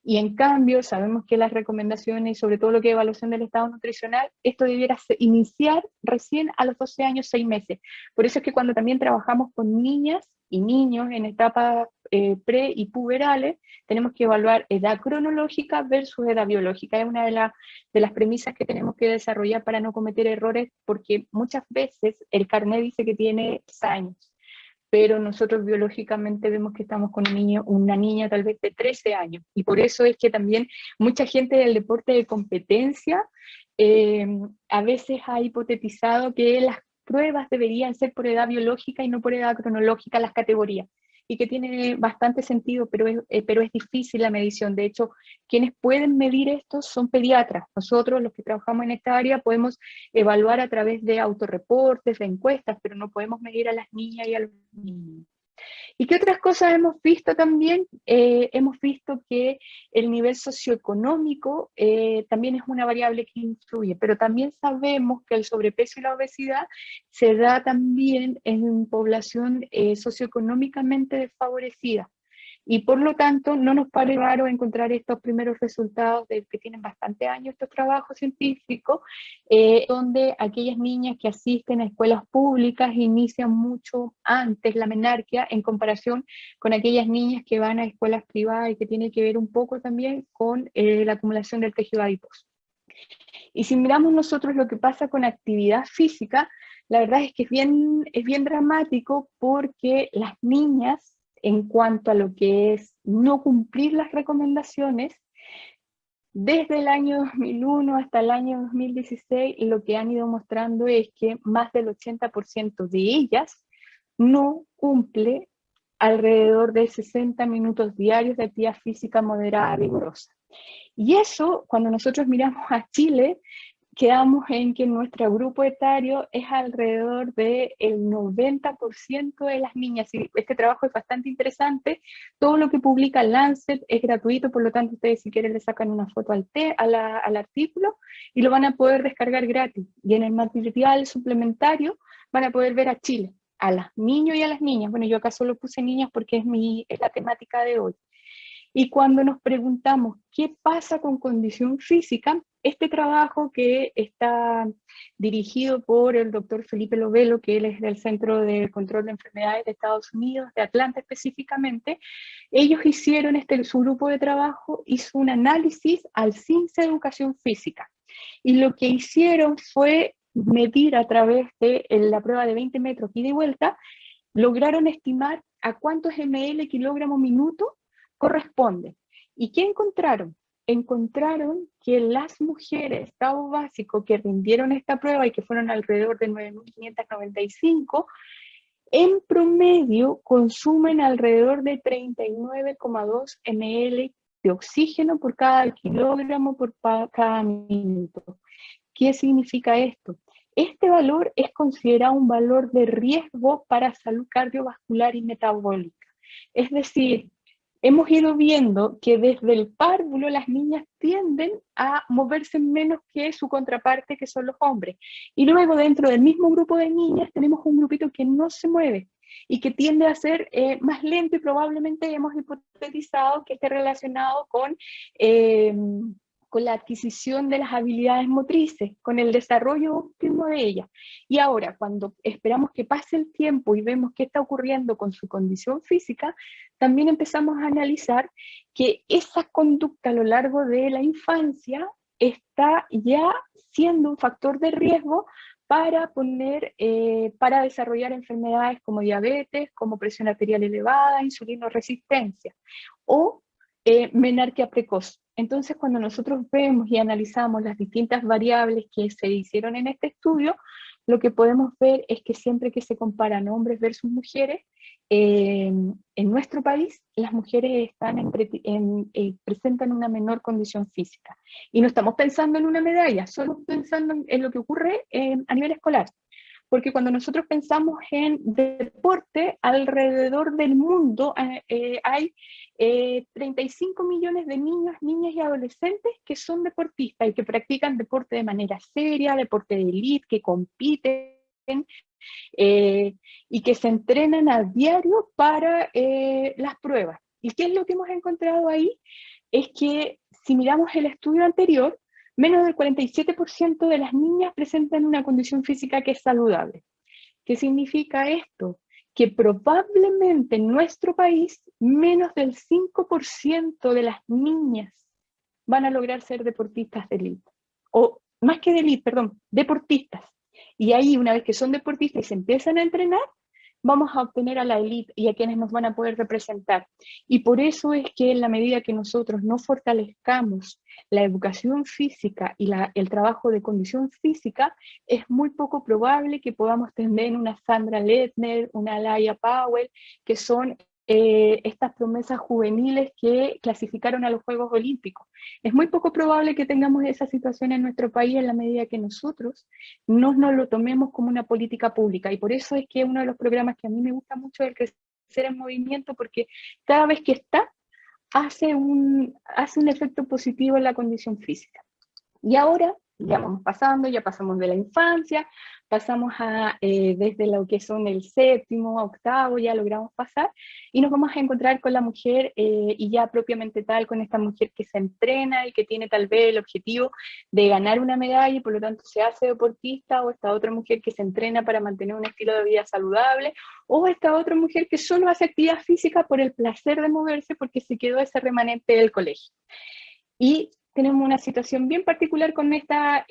S1: Y en cambio, sabemos que las recomendaciones, y sobre todo lo que es evaluación del estado nutricional, esto debiera iniciar recién a los 12 años, 6 meses. Por eso es que cuando también trabajamos con niñas y niños en etapas pre y puberales, tenemos que evaluar edad cronológica versus edad biológica. Es una de las premisas que tenemos que desarrollar para no cometer errores, porque muchas veces el carnet dice que tiene 6 años, pero nosotros biológicamente vemos que estamos con un niño, una niña tal vez de 13 años, y por eso es que también mucha gente del deporte de competencia a veces ha hipotetizado que las pruebas deberían ser por edad biológica y no por edad cronológica las categorías, y que tiene bastante sentido, pero es difícil la medición. De hecho, quienes pueden medir esto son pediatras. Nosotros, los que trabajamos en esta área, podemos evaluar a través de autorreportes, de encuestas, pero no podemos medir a las niñas y a los niños. ¿Y qué otras cosas hemos visto también? Hemos visto que el nivel socioeconómico también es una variable que influye, pero también sabemos que el sobrepeso y la obesidad se da también en población socioeconómicamente desfavorecida. Y por lo tanto, no nos parece raro encontrar estos primeros resultados de que tienen bastante años estos trabajos científicos, donde aquellas niñas que asisten a escuelas públicas inician mucho antes la menarquia en comparación con aquellas niñas que van a escuelas privadas, y que tiene que ver un poco también con la acumulación del tejido adiposo. Y si miramos nosotros lo que pasa con actividad física, la verdad es que es bien dramático, porque las niñas, en cuanto a lo que es no cumplir las recomendaciones, desde el año 2001 hasta el año 2016, lo que han ido mostrando es que más del 80% de ellas no cumple alrededor de 60 minutos diarios de actividad física moderada a vigorosa. Y eso, cuando nosotros miramos a Chile, quedamos en que nuestro grupo etario es alrededor del 90% de las niñas. Y este trabajo es bastante interesante. Todo lo que publica Lancet es gratuito, por lo tanto ustedes si quieren le sacan una foto al artículo y lo van a poder descargar gratis. Y en el material suplementario van a poder ver a Chile, a los niños y a las niñas. Bueno, yo acá solo puse niñas porque es la temática de hoy. Y cuando nos preguntamos qué pasa con condición física, este trabajo que está dirigido por el doctor Felipe Lovelo, que él es del Centro de Control de Enfermedades de Estados Unidos, de Atlanta específicamente, ellos hicieron, su grupo de trabajo hizo un análisis al CINSE de Educación Física. Y lo que hicieron fue medir a través de la prueba de 20 metros ida y vuelta, lograron estimar a cuántos ml kilogramo minuto corresponde. ¿Y qué encontraron? Encontraron que las mujeres de estado básico que rindieron esta prueba y que fueron alrededor de 9.595, en promedio consumen alrededor de 39,2 ml de oxígeno por cada kilogramo por cada minuto. ¿Qué significa esto? Este valor es considerado un valor de riesgo para salud cardiovascular y metabólica. Es decir, hemos ido viendo que desde el párvulo las niñas tienden a moverse menos que su contraparte, que son los hombres. Y luego dentro del mismo grupo de niñas tenemos un grupito que no se mueve y que tiende a ser más lento, y probablemente hemos hipotetizado que esté relacionado con la adquisición de las habilidades motrices, con el desarrollo óptimo de ellas. Y ahora, cuando esperamos que pase el tiempo y vemos qué está ocurriendo con su condición física, también empezamos a analizar que esa conducta a lo largo de la infancia está ya siendo un factor de riesgo para desarrollar enfermedades como diabetes, como presión arterial elevada, insulinoresistencia o menarquia precoz. Entonces, cuando nosotros vemos y analizamos las distintas variables que se hicieron en este estudio, lo que podemos ver es que siempre que se comparan hombres versus mujeres, en nuestro país las mujeres presentan una menor condición física. Y no estamos pensando en una medalla, solo pensando en lo que ocurre a nivel escolar. Porque cuando nosotros pensamos en deporte, alrededor del mundo hay 35 millones de niños, niñas y adolescentes que son deportistas y que practican deporte de manera seria, deporte de élite, que compiten y que se entrenan a diario para las pruebas. ¿Y qué es lo que hemos encontrado ahí? Es que si miramos el estudio anterior, menos del 47% de las niñas presentan una condición física que es saludable. ¿Qué significa esto? Que probablemente en nuestro país menos del 5% de las niñas van a lograr ser deportistas de élite. O más que de élite, perdón, deportistas. Y ahí, una vez que son deportistas y se empiezan a entrenar, vamos a obtener a la élite y a quienes nos van a poder representar. Y por eso es que en la medida que nosotros no fortalezcamos la educación física y el trabajo de condición física, es muy poco probable que podamos tener una Sandra Lettner, una Laia Powell, que son estas promesas juveniles que clasificaron a los Juegos Olímpicos. Es muy poco probable que tengamos esa situación en nuestro país en la medida que nosotros no nos lo tomemos como una política pública. Y por eso es que uno de los programas que a mí me gusta mucho es el Crecer en Movimiento, porque cada vez que está, hace un efecto positivo en la condición física. Y ahora ya vamos pasando, ya pasamos de la infancia, pasamos desde lo que son el séptimo, octavo, ya logramos pasar, y nos vamos a encontrar con la mujer, y ya propiamente tal, con esta mujer que se entrena y que tiene tal vez el objetivo de ganar una medalla y por lo tanto se hace deportista, o esta otra mujer que se entrena para mantener un estilo de vida saludable, o esta otra mujer que solo hace actividad física por el placer de moverse porque se quedó ese remanente del colegio. Y tenemos una situación bien particular con esta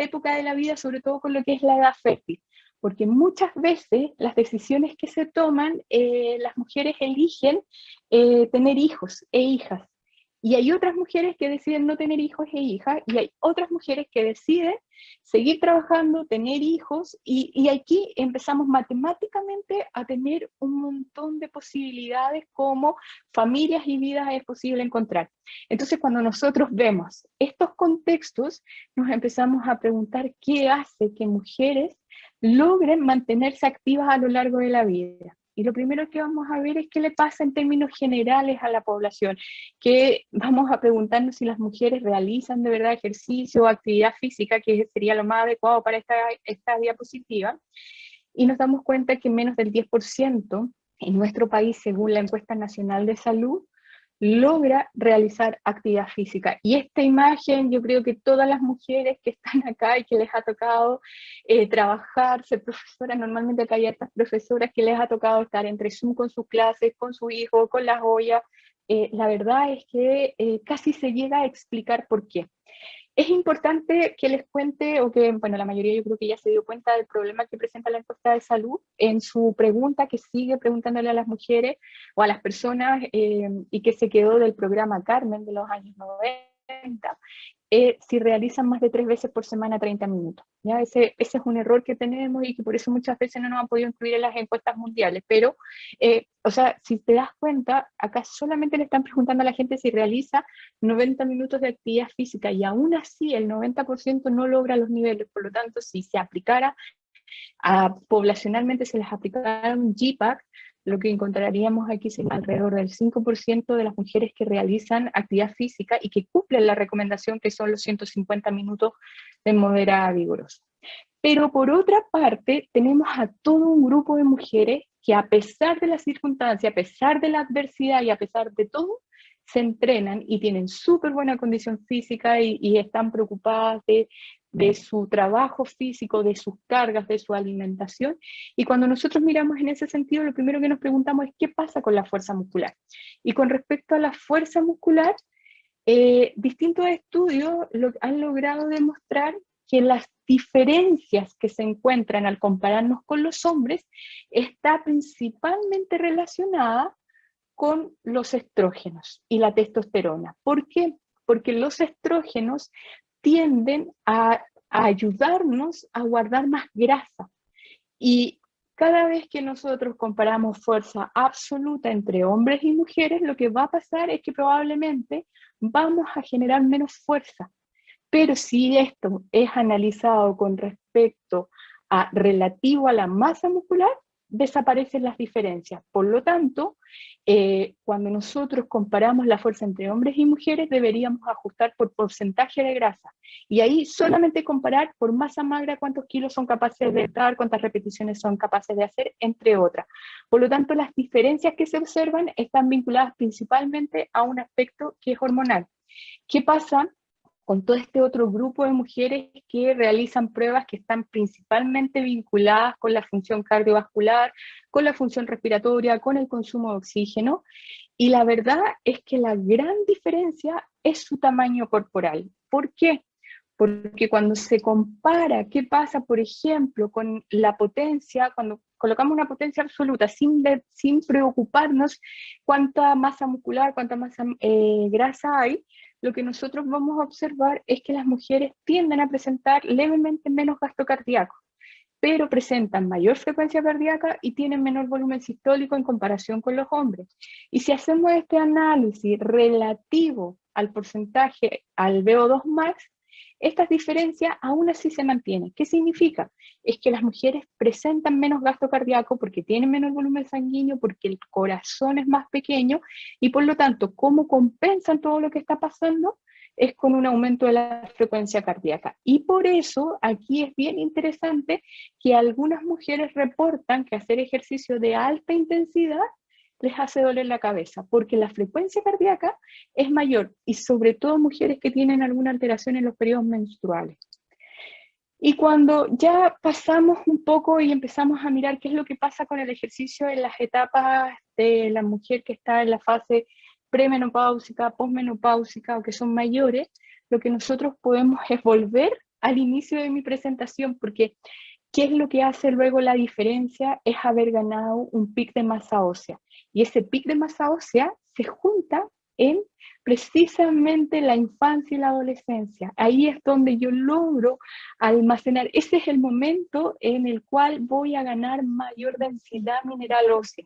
S1: época de la vida, sobre todo con lo que es la edad fértil, porque muchas veces las decisiones que se toman, las mujeres eligen tener hijos e hijas, y hay otras mujeres que deciden no tener hijos e hijas, y hay otras mujeres que deciden seguir trabajando, tener hijos, y aquí empezamos matemáticamente a tener un montón de posibilidades como familias y vidas es posible encontrar. Entonces, cuando nosotros vemos estos contextos, nos empezamos a preguntar qué hace que mujeres logren mantenerse activas a lo largo de la vida. Y lo primero que vamos a ver es qué le pasa en términos generales a la población, que vamos a preguntarnos si las mujeres realizan de verdad ejercicio o actividad física, que sería lo más adecuado para esta diapositiva, y nos damos cuenta que menos del 10% en nuestro país, según la encuesta nacional de salud, logra realizar actividad física. Y esta imagen, yo creo que todas las mujeres que están acá y que les ha tocado trabajar, ser profesoras, normalmente acá hay estas profesoras que les ha tocado estar entre Zoom con sus clases, con su hijo, con las ollas, la verdad es que casi se llega a explicar por qué. Es importante que les cuente, o que, bueno, la mayoría yo creo que ya se dio cuenta del problema que presenta la encuesta de salud en su pregunta que sigue preguntándole a las mujeres o a las personas y que se quedó del programa Carmen de los años 90, si realizan más de 3 veces por semana 30 minutos. ¿Ya? Ese es un error que tenemos y que por eso muchas veces no nos han podido incluir en las encuestas mundiales, pero, o sea, si te das cuenta, acá solamente le están preguntando a la gente si realiza 90 minutos de actividad física y aún así el 90% no logra los niveles, por lo tanto, si se aplicara, poblacionalmente se les aplicara un GPAC, lo que encontraríamos aquí es alrededor del 5% de las mujeres que realizan actividad física y que cumplen la recomendación que son los 150 minutos de moderada a vigorosa. Pero por otra parte, tenemos a todo un grupo de mujeres que a pesar de la circunstancia, a pesar de la adversidad y a pesar de todo, se entrenan y tienen súper buena condición física y están preocupadas de su trabajo físico, de sus cargas, de su alimentación. Y cuando nosotros miramos en ese sentido, lo primero que nos preguntamos es qué pasa con la fuerza muscular. Y con respecto a la fuerza muscular, distintos estudios han logrado demostrar que las diferencias que se encuentran al compararnos con los hombres está principalmente relacionada con los estrógenos y la testosterona. ¿Por qué? Porque los estrógenos tienden a ayudarnos a guardar más grasa. Y cada vez que nosotros comparamos fuerza absoluta entre hombres y mujeres, lo que va a pasar es que probablemente vamos a generar menos fuerza. Pero si esto es analizado con respecto a relativo a la masa muscular, desaparecen las diferencias. Por lo tanto, cuando nosotros comparamos la fuerza entre hombres y mujeres, deberíamos ajustar por porcentaje de grasa. Y ahí solamente comparar por masa magra cuántos kilos son capaces de dar, cuántas repeticiones son capaces de hacer, entre otras. Por lo tanto, las diferencias que se observan están vinculadas principalmente a un aspecto que es hormonal. ¿Qué pasa con todo este otro grupo de mujeres que realizan pruebas que están principalmente vinculadas con la función cardiovascular, con la función respiratoria, con el consumo de oxígeno? Y la verdad es que la gran diferencia es su tamaño corporal. ¿Por qué? Porque cuando se compara qué pasa, por ejemplo, con la potencia, cuando colocamos una potencia absoluta sin preocuparnos cuánta masa muscular, cuánta masa grasa hay, lo que nosotros vamos a observar es que las mujeres tienden a presentar levemente menos gasto cardíaco, pero presentan mayor frecuencia cardíaca y tienen menor volumen sistólico en comparación con los hombres. Y si hacemos este análisis relativo al porcentaje al VO2 max, estas diferencias aún así se mantienen. ¿Qué significa? Es que las mujeres presentan menos gasto cardíaco porque tienen menor volumen sanguíneo, porque el corazón es más pequeño y por lo tanto, ¿cómo compensan todo lo que está pasando? Es con un aumento de la frecuencia cardíaca. Y por eso aquí es bien interesante que algunas mujeres reportan que hacer ejercicio de alta intensidad les hace doler la cabeza, porque la frecuencia cardíaca es mayor, y sobre todo mujeres que tienen alguna alteración en los periodos menstruales. Y cuando ya pasamos un poco y empezamos a mirar qué es lo que pasa con el ejercicio en las etapas de la mujer que está en la fase premenopáusica, posmenopáusica o que son mayores, lo que nosotros podemos es volver al inicio de mi presentación, porque ¿qué es lo que hace luego la diferencia? Es haber ganado un pic de masa ósea. Y ese pic de masa ósea se junta en precisamente la infancia y la adolescencia. Ahí es donde yo logro almacenar. Ese es el momento en el cual voy a ganar mayor densidad mineral ósea.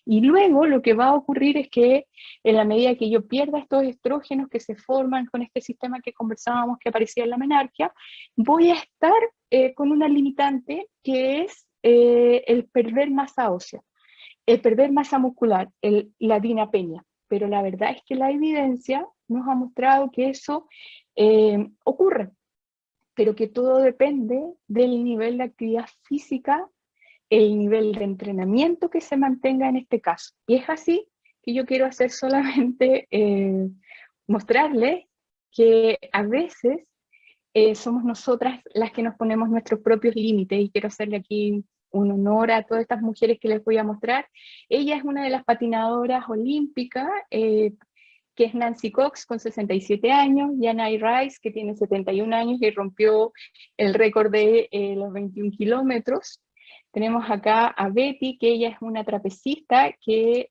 S1: Y luego lo que va a ocurrir es que en la medida que yo pierda estos estrógenos que se forman con este sistema que conversábamos que aparecía en la menarquia, voy a estar con una limitante que es el perder masa ósea, el perder masa muscular, la dinapenia. Pero la verdad es que la evidencia nos ha mostrado que eso ocurre, pero que todo depende del nivel de actividad física, el nivel de entrenamiento que se mantenga en este caso. Y es así que yo quiero hacer solamente mostrarles que a veces somos nosotras las que nos ponemos nuestros propios límites, y quiero hacerle aquí un honor a todas estas mujeres que les voy a mostrar. Ella es una de las patinadoras olímpicas, que es Nancy Cox, con 67 años, Yanai Rice, que tiene 71 años y rompió el récord de los 21 kilómetros. Tenemos acá a Betty, que ella es una trapecista que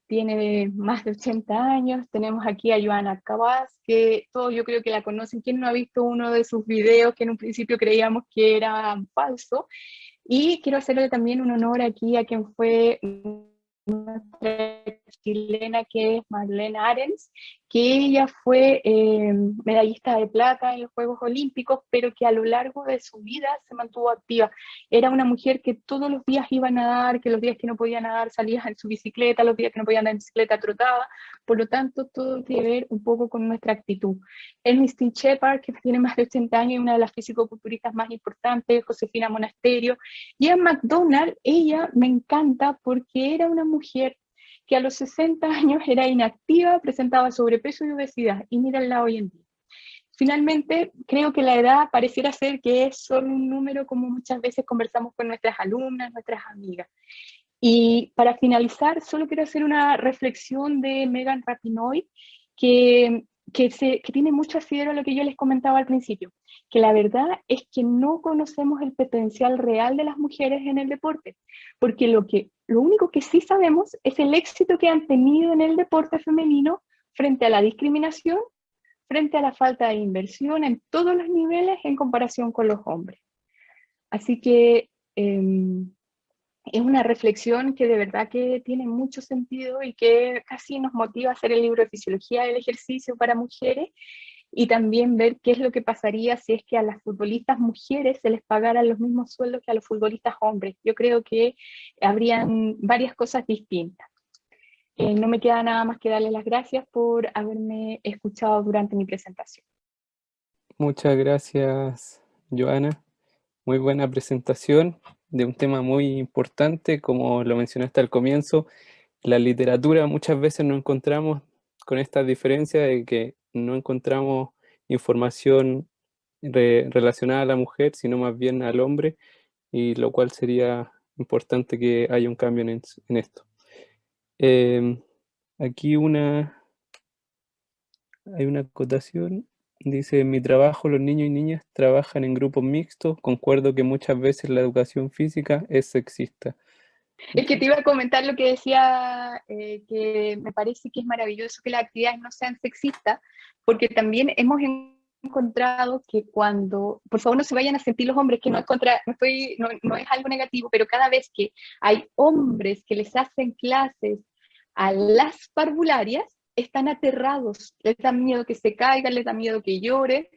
S1: tiene más de 80 años. Tenemos aquí a Joana Cabas, que todos yo creo que la conocen. ¿Quién no ha visto uno de sus videos que en un principio creíamos que era falso? Y quiero hacerle también un honor aquí a quien fue nuestra chilena, que es Marlene Arens, que ella fue medallista de plata en los Juegos Olímpicos, pero que a lo largo de su vida se mantuvo activa. Era una mujer que todos los días iba a nadar, que los días que no podía nadar salía en su bicicleta, los días que no podía andar en bicicleta trotaba. Por lo tanto, todo tiene que ver un poco con nuestra actitud. Ernestine Shepard, que tiene más de 80 años, y una de las fisicoculturistas más importantes, Josefina Monasterio. Y Ann McDonald, ella me encanta porque era una mujer que a los 60 años era inactiva, presentaba sobrepeso y obesidad, y mírenla hoy en día. Finalmente, creo que la edad pareciera ser que es solo un número, como muchas veces conversamos con nuestras alumnas, nuestras amigas. Y para finalizar, solo quiero hacer una reflexión de Megan Rapinoe, que tiene mucho asidero a lo que yo les comentaba al principio, que la verdad es que no conocemos el potencial real de las mujeres en el deporte, porque lo único que sí sabemos es el éxito que han tenido en el deporte femenino frente a la discriminación, frente a la falta de inversión en todos los niveles en comparación con los hombres. Así que es una reflexión que de verdad que tiene mucho sentido y que casi nos motiva a hacer el libro de Fisiología del Ejercicio para mujeres, y también ver qué es lo que pasaría si es que a las futbolistas mujeres se les pagaran los mismos sueldos que a los futbolistas hombres. Yo creo que habrían varias cosas distintas. No me queda nada más que darles las gracias por haberme escuchado durante mi presentación.
S2: Muchas gracias, Joana. Muy buena presentación de un tema muy importante, como lo mencionaste al comienzo. La literatura muchas veces nos encontramos con esta diferencia de que no encontramos información relacionada a la mujer, sino más bien al hombre, y lo cual sería importante que haya un cambio en esto. Aquí hay una acotación. Dice, en mi trabajo los niños y niñas trabajan en grupos mixtos. Concuerdo que muchas veces la educación física es sexista.
S1: Es que te iba a comentar lo que decía, que me parece que es maravilloso que las actividades no sean sexistas, porque también hemos encontrado que cuando, por favor no se vayan a sentir los hombres, que no es, no es algo negativo, pero cada vez que hay hombres que les hacen clases a las parvularias, están aterrados, les da miedo que se caigan, les da miedo que lloren,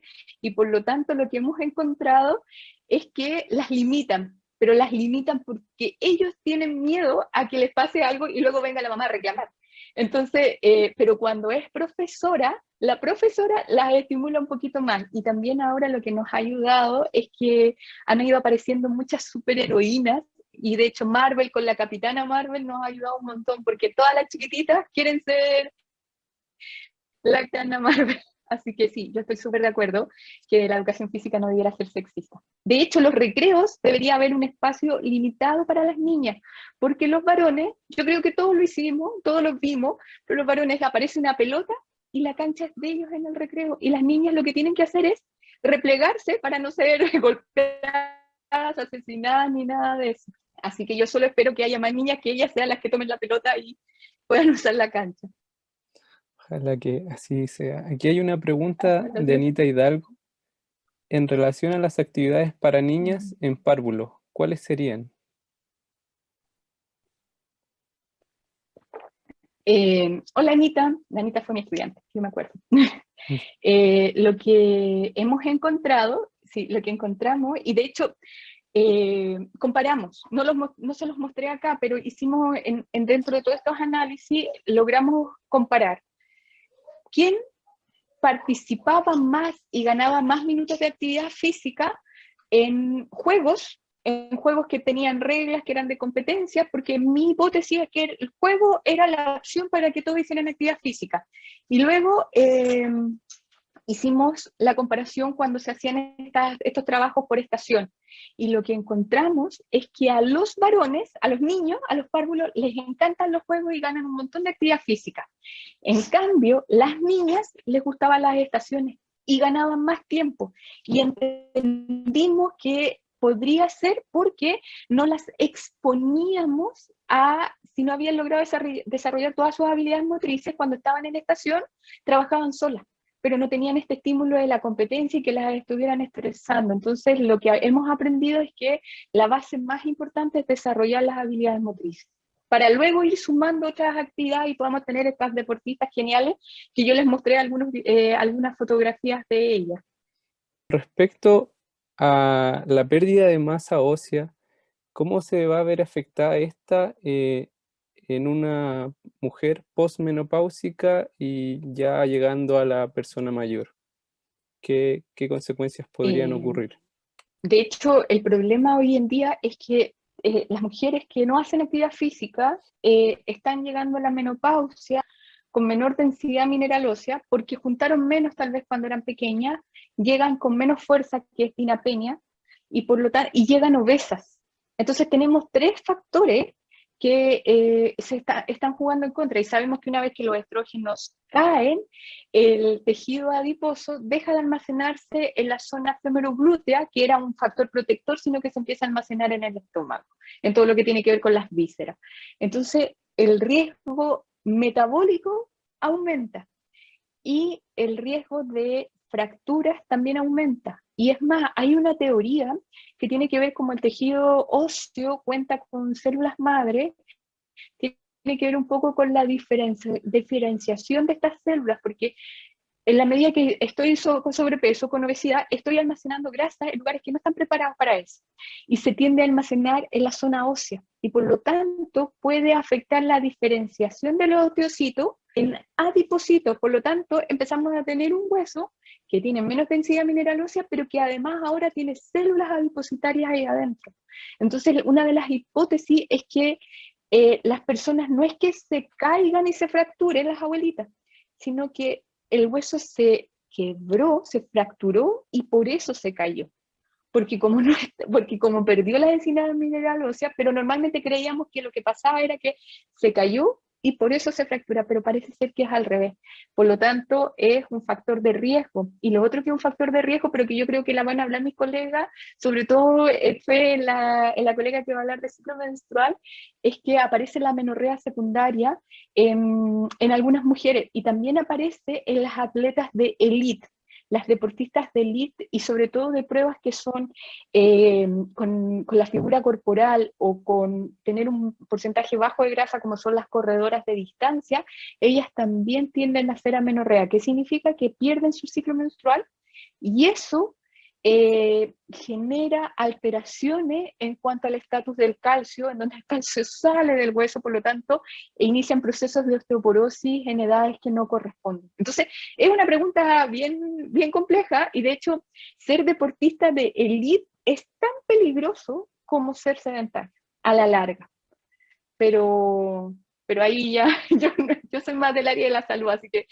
S1: y por lo tanto lo que hemos encontrado es que las limitan, pero las limitan porque ellos tienen miedo a que les pase algo y luego venga la mamá a reclamar. Entonces, pero cuando es profesora, la profesora las estimula un poquito más. Y también ahora lo que nos ha ayudado es que han ido apareciendo muchas superheroínas, y de hecho Marvel, con la Capitana Marvel, nos ha ayudado un montón, porque todas las chiquititas quieren ser la Capitana Marvel. Así que sí, yo estoy súper de acuerdo que la educación física no debiera ser sexista. De hecho, los recreos debería haber un espacio limitado para las niñas, porque los varones, yo creo que todos lo hicimos, todos lo vimos, pero los varones, aparece una pelota y la cancha es de ellos en el recreo, y las niñas lo que tienen que hacer es replegarse para no ser golpeadas, asesinadas ni nada de eso. Así que yo solo espero que haya más niñas, que ellas sean las que tomen la pelota y puedan usar la cancha.
S2: Ojalá que así sea. Aquí hay una pregunta de Anita Hidalgo. En relación a las actividades para niñas en párvulos, ¿cuáles serían?
S1: Hola Anita, Anita fue mi estudiante, yo me acuerdo.
S2: Mm.
S1: Lo que hemos encontrado, sí, lo que encontramos, y de hecho comparamos, no se los mostré acá, pero hicimos dentro de todos estos análisis, logramos comparar quién participaba más y ganaba más minutos de actividad física en juegos en juegos que tenían reglas, que eran de competencia, porque mi hipótesis es que el juego era la opción para que todos hicieran actividad física. Y luego hicimos la comparación cuando se hacían estos trabajos por estación. Y lo que encontramos es que a los varones, a los niños, a los párvulos, les encantan los juegos y ganan un montón de actividad física. En cambio, las niñas les gustaban las estaciones y ganaban más tiempo. Y entendimos que podría ser porque no las exponíamos a, si no habían logrado desarrollar todas sus habilidades motrices, cuando estaban en estación, trabajaban solas, pero no tenían este estímulo de la competencia y que las estuvieran estresando. Entonces, lo que hemos aprendido es que la base más importante es desarrollar las habilidades motrices, para luego ir sumando otras actividades y podamos tener estas deportistas geniales que yo les mostré algunas fotografías de ellas.
S2: Respecto a la pérdida de masa ósea, ¿cómo se va a ver afectada esta en una mujer posmenopáusica y ya llegando a la persona mayor? ¿Qué consecuencias podrían ocurrir?
S1: De hecho, el problema hoy en día es que las mujeres que no hacen actividad física están llegando a la menopausia con menor densidad mineral ósea porque juntaron menos tal vez cuando eran pequeñas, llegan con menos fuerza que es dinapenia y por lo tanto y llegan obesas. Entonces tenemos tres factores que están jugando en contra y sabemos que una vez que los estrógenos caen, el tejido adiposo deja de almacenarse en la zona femoroglútea, que era un factor protector, sino que se empieza a almacenar en el estómago, en todo lo que tiene que ver con las vísceras. Entonces, el riesgo metabólico aumenta y el riesgo de fracturas también aumenta. Y es más, hay una teoría que tiene que ver como el tejido óseo cuenta con células madre, tiene que ver un poco con la diferenciación de estas células, porque en la medida que estoy con sobrepeso, con obesidad, estoy almacenando grasa en lugares que no están preparados para eso. Y se tiende a almacenar en la zona ósea. Y por lo tanto puede afectar la diferenciación de los osteocitos en adipocitos. Por lo tanto, empezamos a tener un hueso que tiene menos densidad mineral ósea, pero que además ahora tiene células adipositarias ahí adentro. Entonces, una de las hipótesis es que las personas no es que se caigan y se fracturen las abuelitas, sino que el hueso se quebró, se fracturó y por eso se cayó. Porque como perdió la densidad mineral ósea, pero normalmente creíamos que lo que pasaba era que se cayó y por eso se fractura, pero parece ser que es al revés. Por lo tanto, es un factor de riesgo. Y lo otro que es un factor de riesgo, pero que yo creo que la van a hablar mis colegas, sobre todo fue en la colega que va a hablar de ciclo menstrual, es que aparece la menorrea secundaria en algunas mujeres y también aparece en las atletas de élite, las deportistas de élite y sobre todo de pruebas que son con la figura corporal o con tener un porcentaje bajo de grasa como son las corredoras de distancia, ellas también tienden a hacer amenorrea, que significa que pierden su ciclo menstrual y eso genera alteraciones en cuanto al estatus del calcio, en donde el calcio sale del hueso, por lo tanto, inician procesos de osteoporosis en edades que no corresponden. Entonces, es una pregunta bien, bien compleja y de hecho, ser deportista de élite es tan peligroso como ser sedentario a la larga. Pero ahí ya, yo soy más del área de la salud, así que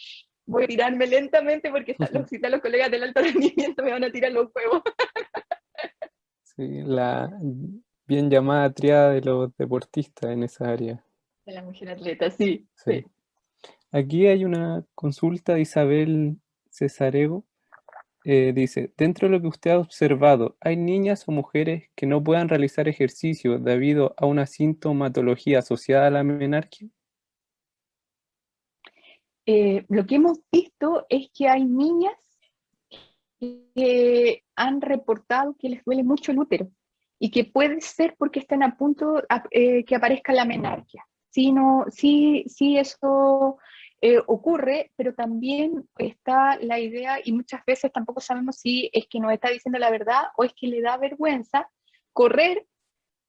S1: voy a tirarme lentamente porque si están los colegas del alto rendimiento me van a tirar los huevos.
S2: Sí, la bien llamada triada de los deportistas en esa área.
S1: De la mujer atleta, sí,
S2: Sí.
S1: sí.
S2: Aquí hay una consulta de Isabel Cesarego. Dice, dentro de lo que usted ha observado, ¿hay niñas o mujeres que no puedan realizar ejercicio debido a una sintomatología asociada a la menarquia?
S1: Lo que hemos visto es que hay niñas que han reportado que les duele mucho el útero y que puede ser porque están a punto que aparezca la menarquia. Sí, no, sí eso ocurre, pero también está la idea, y muchas veces tampoco sabemos si es que nos está diciendo la verdad o es que le da vergüenza correr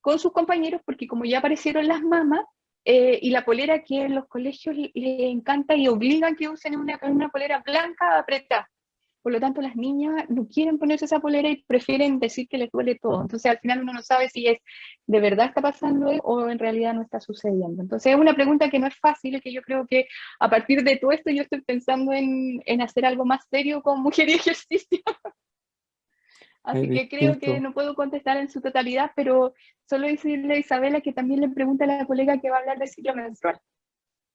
S1: con sus compañeros porque como ya aparecieron las mamas, y la polera que en los colegios les encanta y obligan que usen una polera blanca apretada. por lo tanto las niñas no quieren ponerse esa polera y prefieren decir que les duele todo. Entonces al final uno no sabe si es de verdad está pasando o en realidad no está sucediendo. Entonces es una pregunta que no es fácil y que yo creo que a partir de todo esto yo estoy pensando en hacer algo más serio con mujer y ejercicio.
S2: Hay
S1: Así que creo que
S2: distinto.
S1: no puedo contestar en su totalidad, pero solo decirle a Isabela que también le pregunte a la colega que va a hablar de ciclo menstrual.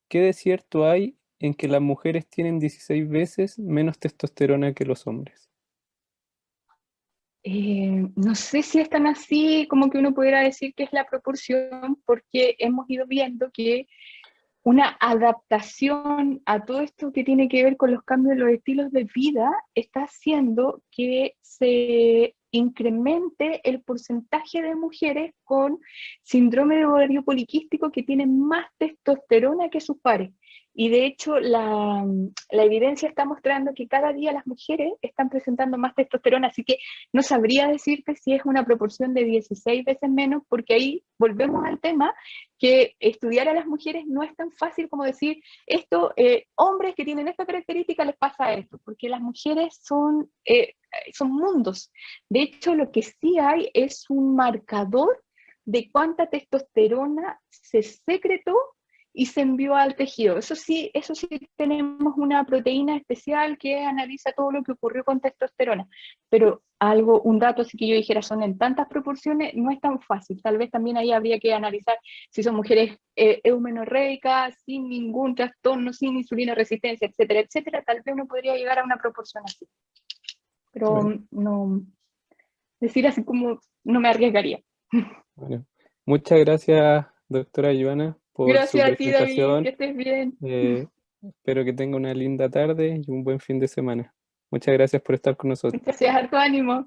S2: ¿Qué de cierto hay en que las mujeres tienen 16 veces menos testosterona que los hombres?
S1: No sé si es tan así como que uno pudiera decir que es la proporción, porque hemos ido viendo que una adaptación a todo esto que tiene que ver con los cambios de los estilos de vida está haciendo que se incremente el porcentaje de mujeres con síndrome de ovario poliquístico que tienen más testosterona que sus pares. Y de hecho, la evidencia está mostrando que cada día las mujeres están presentando más testosterona, así que no sabría decirte si es una proporción de 16 veces menos, porque ahí volvemos al tema que estudiar a las mujeres no es tan fácil como decir, esto, hombres que tienen esta característica les pasa esto, porque las mujeres son mundos. De hecho, lo que sí hay es un marcador de cuánta testosterona se secretó y se envió al tejido. Eso sí tenemos una proteína especial que analiza todo lo que ocurrió con testosterona, pero un dato así que yo dijera son en tantas proporciones, no es tan fácil. Tal vez también ahí habría que analizar si son mujeres eumenorreicas, sin ningún trastorno, sin insulina resistencia, etcétera, etcétera. Tal vez uno podría llegar a una proporción así. Pero
S2: Bueno,
S1: no, decir así como no me arriesgaría.
S2: bueno. Muchas gracias, doctora Joana, por su
S1: Gracias a ti, David, que
S2: presentación.
S1: estés bien.
S2: Espero que tenga una linda tarde y un buen fin de semana. Muchas gracias por estar con nosotros.
S1: Gracias, harto ánimo.